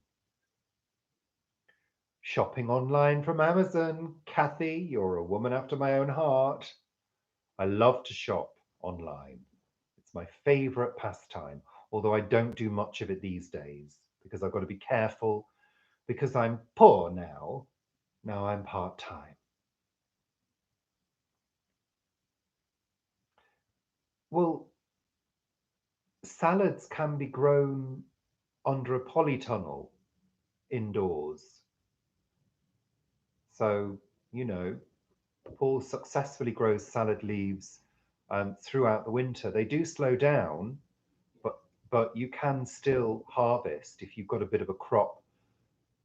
Shopping online from Amazon. Kathy, you're a woman after my own heart. I love to shop online. It's my favorite pastime, although I don't do much of it these days because I've got to be careful because I'm poor now. Now I'm part-time. Well, salads can be grown under a polytunnel indoors. So, you know, Paul successfully grows salad leaves throughout the winter. They do slow down, but you can still harvest if you've got a bit of a crop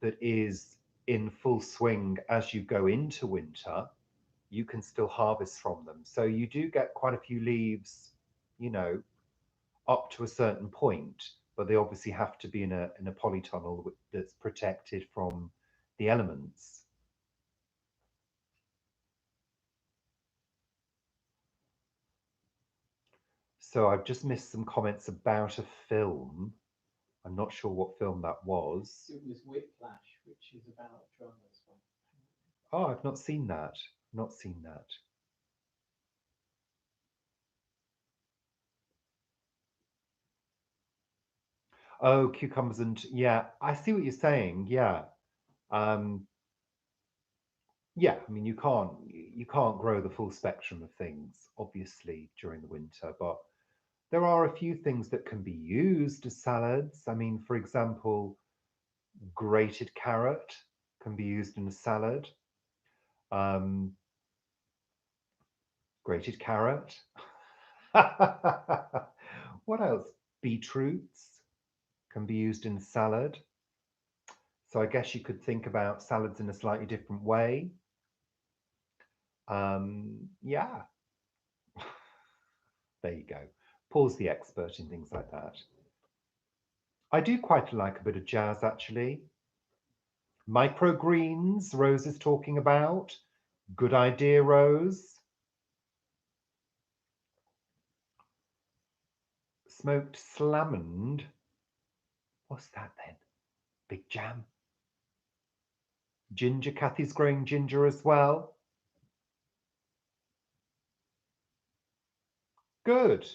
that is in full swing as you go into winter. You can still harvest from them. So you do get quite a few leaves, you know, up to a certain point, but they obviously have to be in a polytunnel that's protected from the elements. So I've just missed some comments about a film. I'm not sure what film that was. It was Whiplash, which is about drummers. Oh, I've not seen that. Not seen that. Oh, cucumbers and yeah, I see what you're saying. Yeah. Yeah, I mean you can't grow the full spectrum of things, obviously, during the winter, but there are a few things that can be used as salads. I mean, for example, grated carrot can be used in a salad. Um, grated carrot. What else? Beetroots can be used in salad. So I guess you could think about salads in a slightly different way. Yeah, there you go. Paul's the expert in things like that. I do quite like a bit of jazz, actually. Microgreens, Rose is talking about. Good idea, Rose. Smoked salmon. What's that then? Big jam. Ginger. Kathy's growing ginger as well. Good.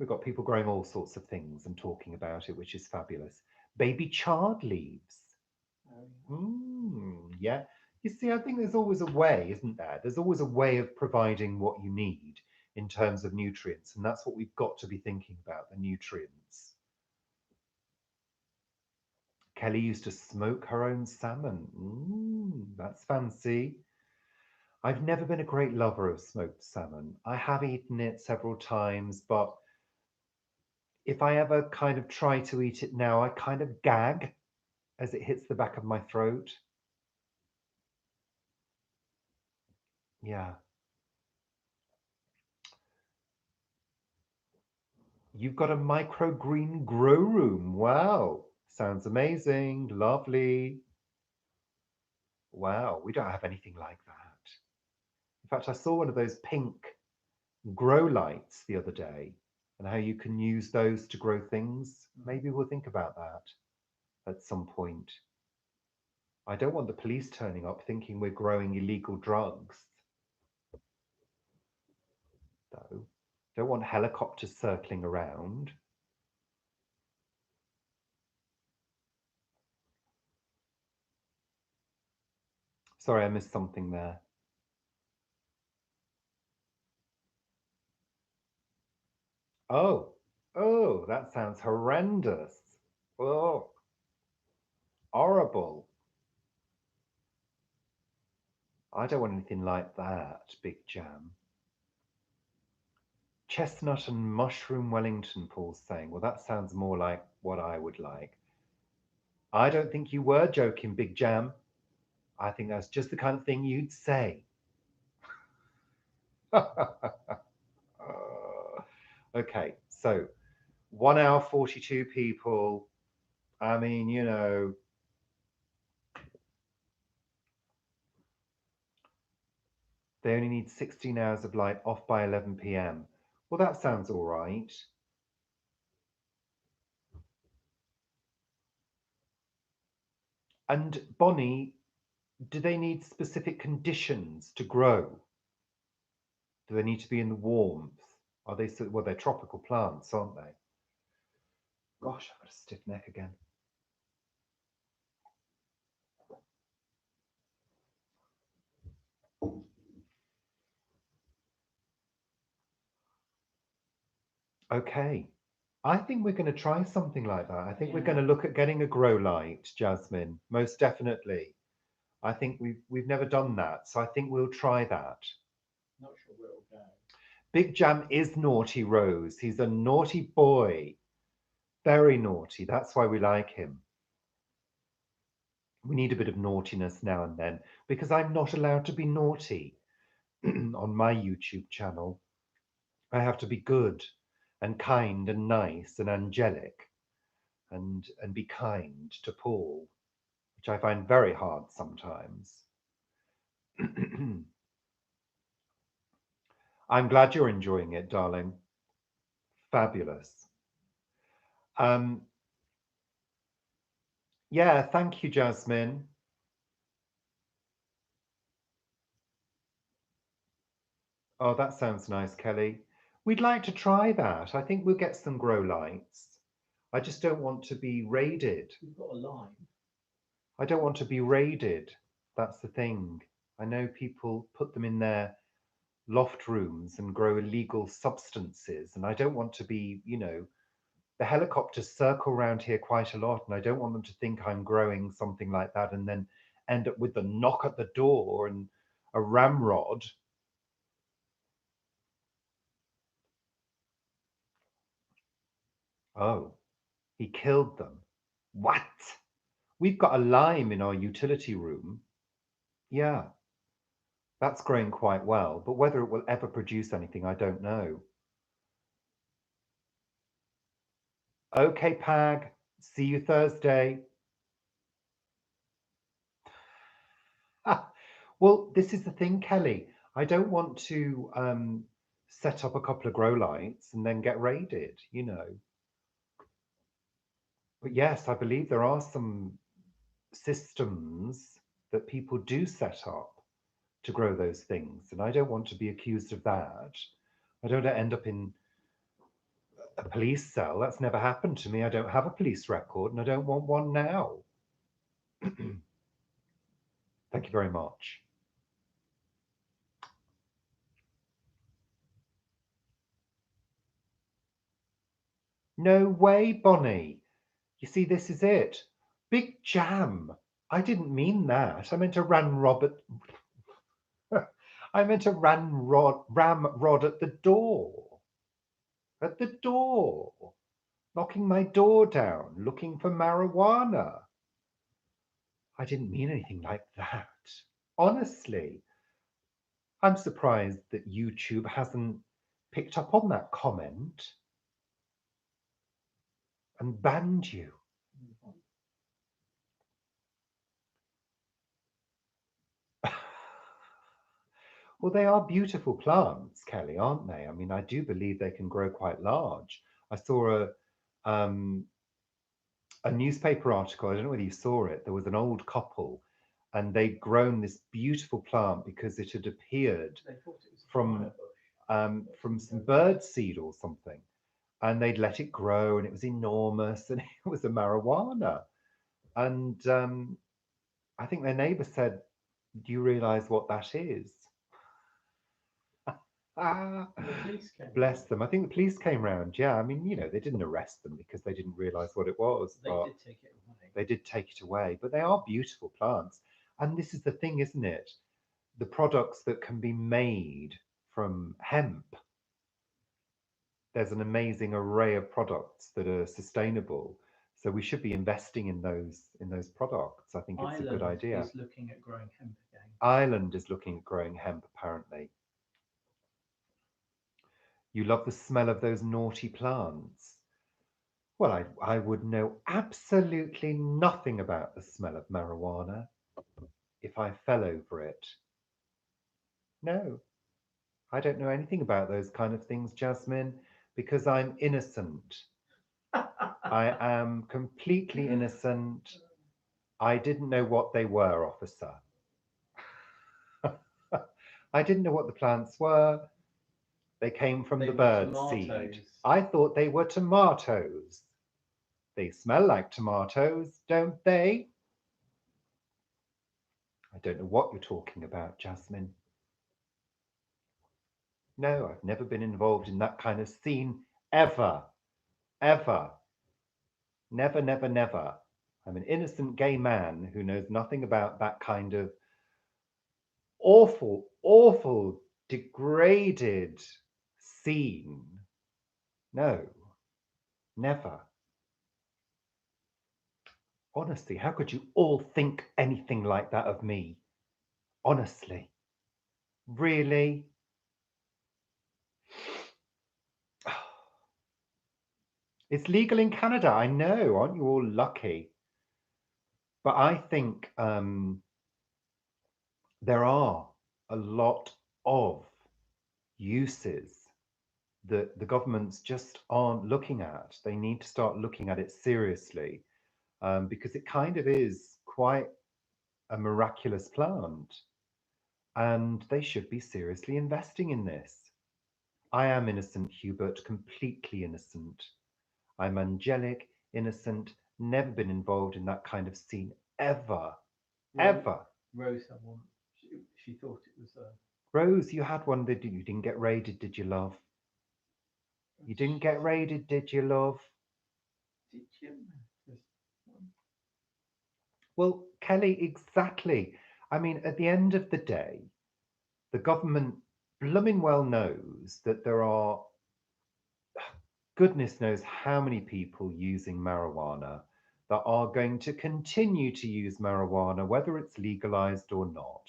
We've got people growing all sorts of things and talking about it, which is fabulous. Baby chard leaves. Yeah. You see, I think there's always a way, isn't there? There's always a way of providing what you need in terms of nutrients, and that's what we've got to be thinking about, the nutrients. Kelly used to smoke her own salmon. That's fancy. I've never been a great lover of smoked salmon. I have eaten it several times, but if I ever kind of try to eat it now, I kind of gag as it hits the back of my throat. Yeah. You've got a microgreen grow room. Wow. Sounds amazing. Lovely. Wow. We don't have anything like that. In fact, I saw one of those pink grow lights the other day and how you can use those to grow things. Maybe we'll think about that at some point. I don't want the police turning up thinking we're growing illegal drugs, though. Don't want helicopters circling around. Sorry, I missed something there. Oh, oh, that sounds horrendous. Oh, horrible. I don't want anything like that, Big Jam. Chestnut and mushroom Wellington, Paul's saying. Well, that sounds more like what I would like. I don't think you were joking, Big Jam. I think that's just the kind of thing you'd say. Okay, so 1 hour 42 people. I mean, they only need 16 hours of light off by 11 p.m. Well, that sounds all right. And Bonnie, do they need specific conditions to grow? Do they need to be in the warmth? Are they, well, they're tropical plants, aren't they? Gosh, I've got a stiff neck again. Okay. I think we're going to try something like that. I think we're going to look at getting a grow light, Jasmine, most definitely. I think we've never done that, so I think we'll try that. Not sure where it'll go. Big Jam is naughty, Rose. He's a naughty boy. Very naughty. That's why we like him. We need a bit of naughtiness now and then because I'm not allowed to be naughty on my YouTube channel. I have to be good and kind and nice and angelic and be kind to Paul, which I find very hard sometimes. I'm glad you're enjoying it, darling. Fabulous. Yeah, thank you, Jasmine. Oh, that sounds nice, Kelly. We'd like to try that. I think we'll get some grow lights. I just don't want to be raided. We've got a line. I don't want to be raided. That's the thing. I know people put them in their loft rooms and grow illegal substances, and I don't want to be, the helicopters circle around here quite a lot, and I don't want them to think I'm growing something like that and then end up with the knock at the door and a ramrod. Oh, he killed them. What? We've got a lime in our utility room. Yeah, that's growing quite well, but whether it will ever produce anything, I don't know. Okay, Pag, see you Thursday. Well, this is the thing, Kelly. I don't want to set up a couple of grow lights and then get raided. But yes, I believe there are some systems that people do set up to grow those things, and I don't want to be accused of that. I don't want to end up in a police cell. That's never happened to me. I don't have a police record, and I don't want one now. Thank you very much. No way, Bonnie. You see, this is it. Big jam. I didn't mean that. I meant a ran Robert. I meant a ramrod at the door. At the door. Knocking my door down, looking for marijuana. I didn't mean anything like that. Honestly, I'm surprised that YouTube hasn't picked up on that comment and banned you. Well, they are beautiful plants, Kelly, aren't they? I mean, I do believe they can grow quite large. I saw a newspaper article. I don't know whether you saw it. There was an old couple, and they'd grown this beautiful plant because it had appeared They thought it was a from fire bush. from some bird seed or something, and they'd let it grow, and it was enormous, and it was a marijuana. And I think their neighbour said, "Do you realise what that is?" Ah, The police came. bless them. I think the police came round. Yeah, I mean, they didn't arrest them because they didn't realise what it was, They but did take it away. they did take it away. But they are beautiful plants, and this is the thing, isn't it? The products that can be made from hemp. There's an amazing array of products that are sustainable. So we should be investing in those products. I think it's a good Ireland idea. is looking at growing hemp again. Ireland is looking at growing hemp, apparently. You love the smell of those naughty plants. Well, I would know absolutely nothing about the smell of marijuana if I fell over it. No, I don't know anything about those kind of things, Jasmine, because I'm innocent. I am completely innocent. I didn't know what they were, officer. I didn't know what the plants were. They came from They the were bird seed. tomatoes. I thought they were tomatoes. They smell like tomatoes, don't they? I don't know what you're talking about, Jasmine. No, I've never been involved in that kind of scene ever. Ever. Never, never, never. I'm an innocent gay man who knows nothing about that kind of awful, awful, degraded scene. No, never. Honestly, how could you all think anything like that of me? Honestly. Really? It's legal in Canada, I know. Aren't you all lucky? But I think there are a lot of uses that the governments just aren't looking at. They need to start looking at it seriously because it kind of is quite a miraculous plant. And they should be seriously investing in this. I am innocent, Hubert, completely innocent. I'm angelic, innocent, never been involved in that kind of scene ever, Ro- ever. Rose had one. She thought it was Rose, you had one that you didn't get raided, did you, love? You didn't get raided, did you, love? Did you? Just one. Well, Kelly, exactly. I mean, at the end of the day, the government blooming well knows that there are, goodness knows how many people using marijuana that are going to continue to use marijuana, whether it's legalized or not.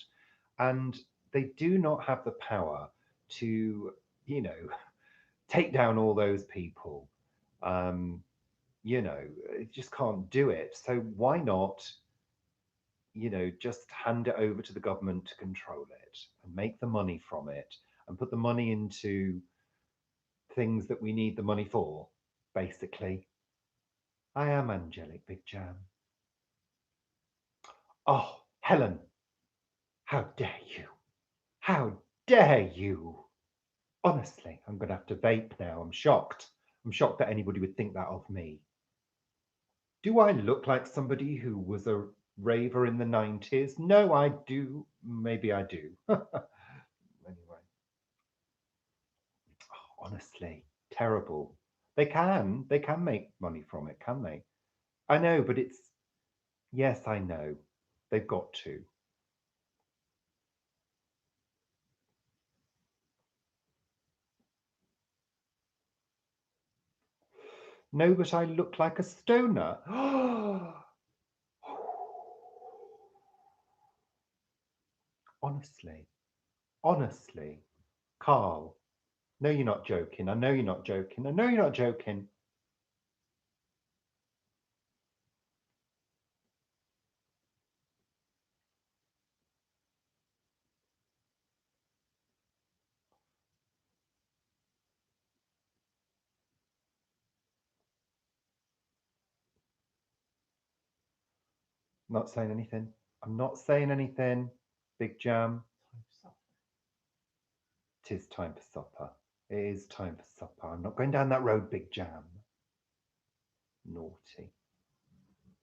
And they do not have the power to, you know, take down all those people. Um, it just can't do it. So why not, just hand it over to the government to control it and make the money from it and put the money into things that we need the money for, basically. I am angelic, Big Jam. Oh, Helen, how dare you? How dare you? Honestly, I'm going to have to vape now. I'm shocked. I'm shocked that anybody would think that of me. Do I look like somebody who was a raver in the 90s? No, I do. Maybe I do. Anyway, honestly, terrible. They can make money from it, can they? I know, but yes, I know. They've got to. No, but I look like a stoner. Honestly, honestly, Carl. No, you're not joking. I know you're not joking. I know you're not joking. Not saying anything. I'm not saying anything. Big Jam. Tis time for supper. It is time for supper. I'm not going down that road, Big Jam. Naughty.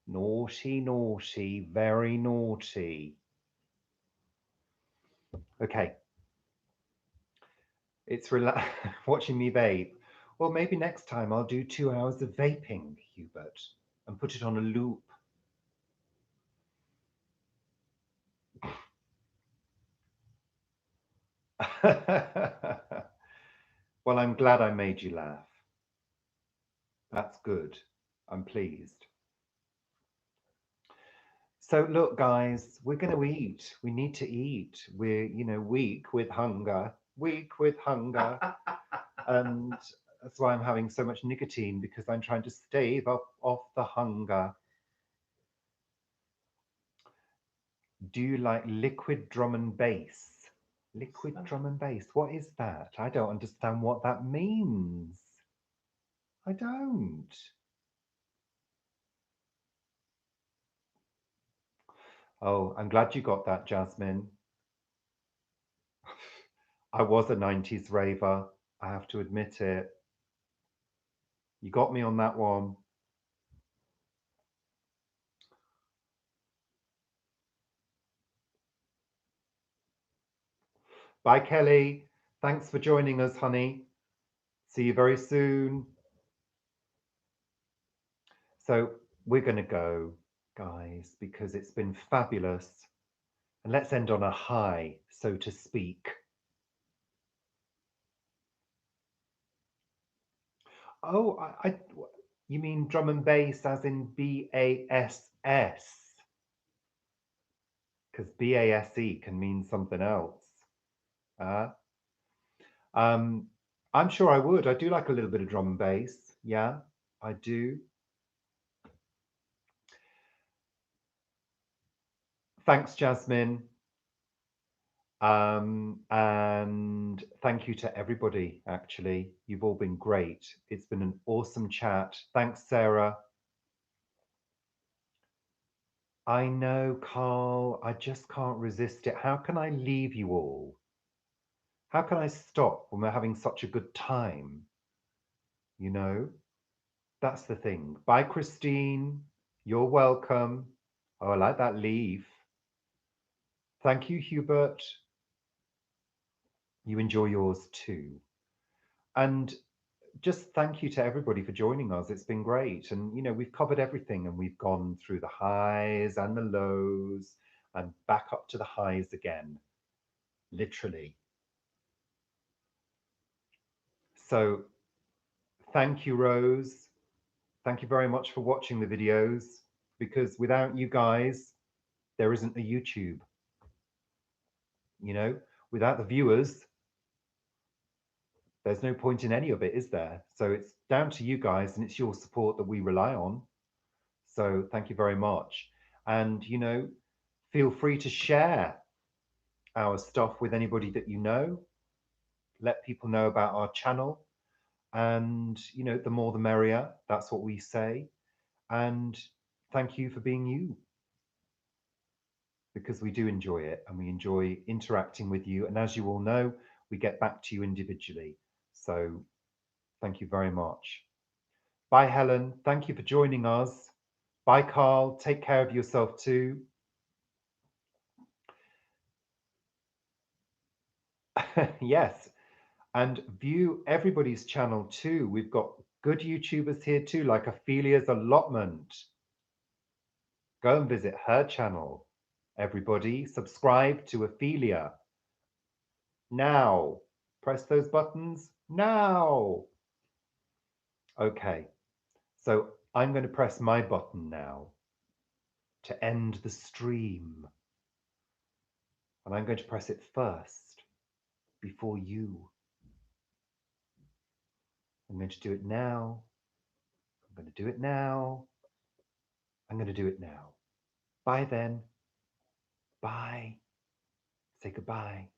Naughty, naughty, very naughty. Okay. It's watching me vape. Well, maybe next time I'll do 2 hours of vaping, Hubert, and put it on a loop. Well, I'm glad I made you laugh. That's good. I'm pleased. So look, guys, we're going to eat. We need to eat. We're, weak with hunger. Weak with hunger. And that's why I'm having so much nicotine, because I'm trying to stave off the hunger. Do you like liquid drum and bass? Liquid drum and bass. What is that? I don't understand what that means. I don't. Oh, I'm glad you got that, Jasmine. I was a 90s raver. I have to admit it. You got me on that one. Bye, Kelly. Thanks for joining us, honey. See you very soon. So we're going to go, guys, because it's been fabulous. And let's end on a high, so to speak. Oh, you mean drum and bass as in BASS? Because BASE can mean something else. Um, I'm sure I would. I do like a little bit of drum and bass. Yeah, I do. Thanks, Jasmine. And thank you to everybody, actually. You've all been great. It's been an awesome chat. Thanks, Sarah. I know, Carl. I just can't resist it. How can I leave you all? How can I stop when we're having such a good time? You know, that's the thing. Bye, Christine. You're welcome. Oh, I like that leaf. Thank you, Hubert. You enjoy yours too. And just thank you to everybody for joining us. It's been great. And, we've covered everything and we've gone through the highs and the lows and back up to the highs again, literally. So thank you, Rose. Thank you very much for watching the videos, because without you guys, there isn't a YouTube. Without the viewers, there's no point in any of it, is there? So it's down to you guys, and it's your support that we rely on. So thank you very much. And, feel free to share our stuff with anybody that you know. Let people know about our channel. And, the more the merrier. That's what we say. And thank you for being you, because we do enjoy it and we enjoy interacting with you. And as you all know, we get back to you individually. So thank you very much. Bye, Helen. Thank you for joining us. Bye, Carl. Take care of yourself too. Yes. And view everybody's channel too. We've got good YouTubers here too, like Ophelia's Allotment. Go and visit her channel. Everybody, subscribe to Ophelia. Now. Press those buttons now. Okay. So I'm going to press my button now to end the stream. And I'm going to press it first before you. I'm going to do it now. I'm going to do it now. I'm going to do it now. Bye then. Bye. Say goodbye.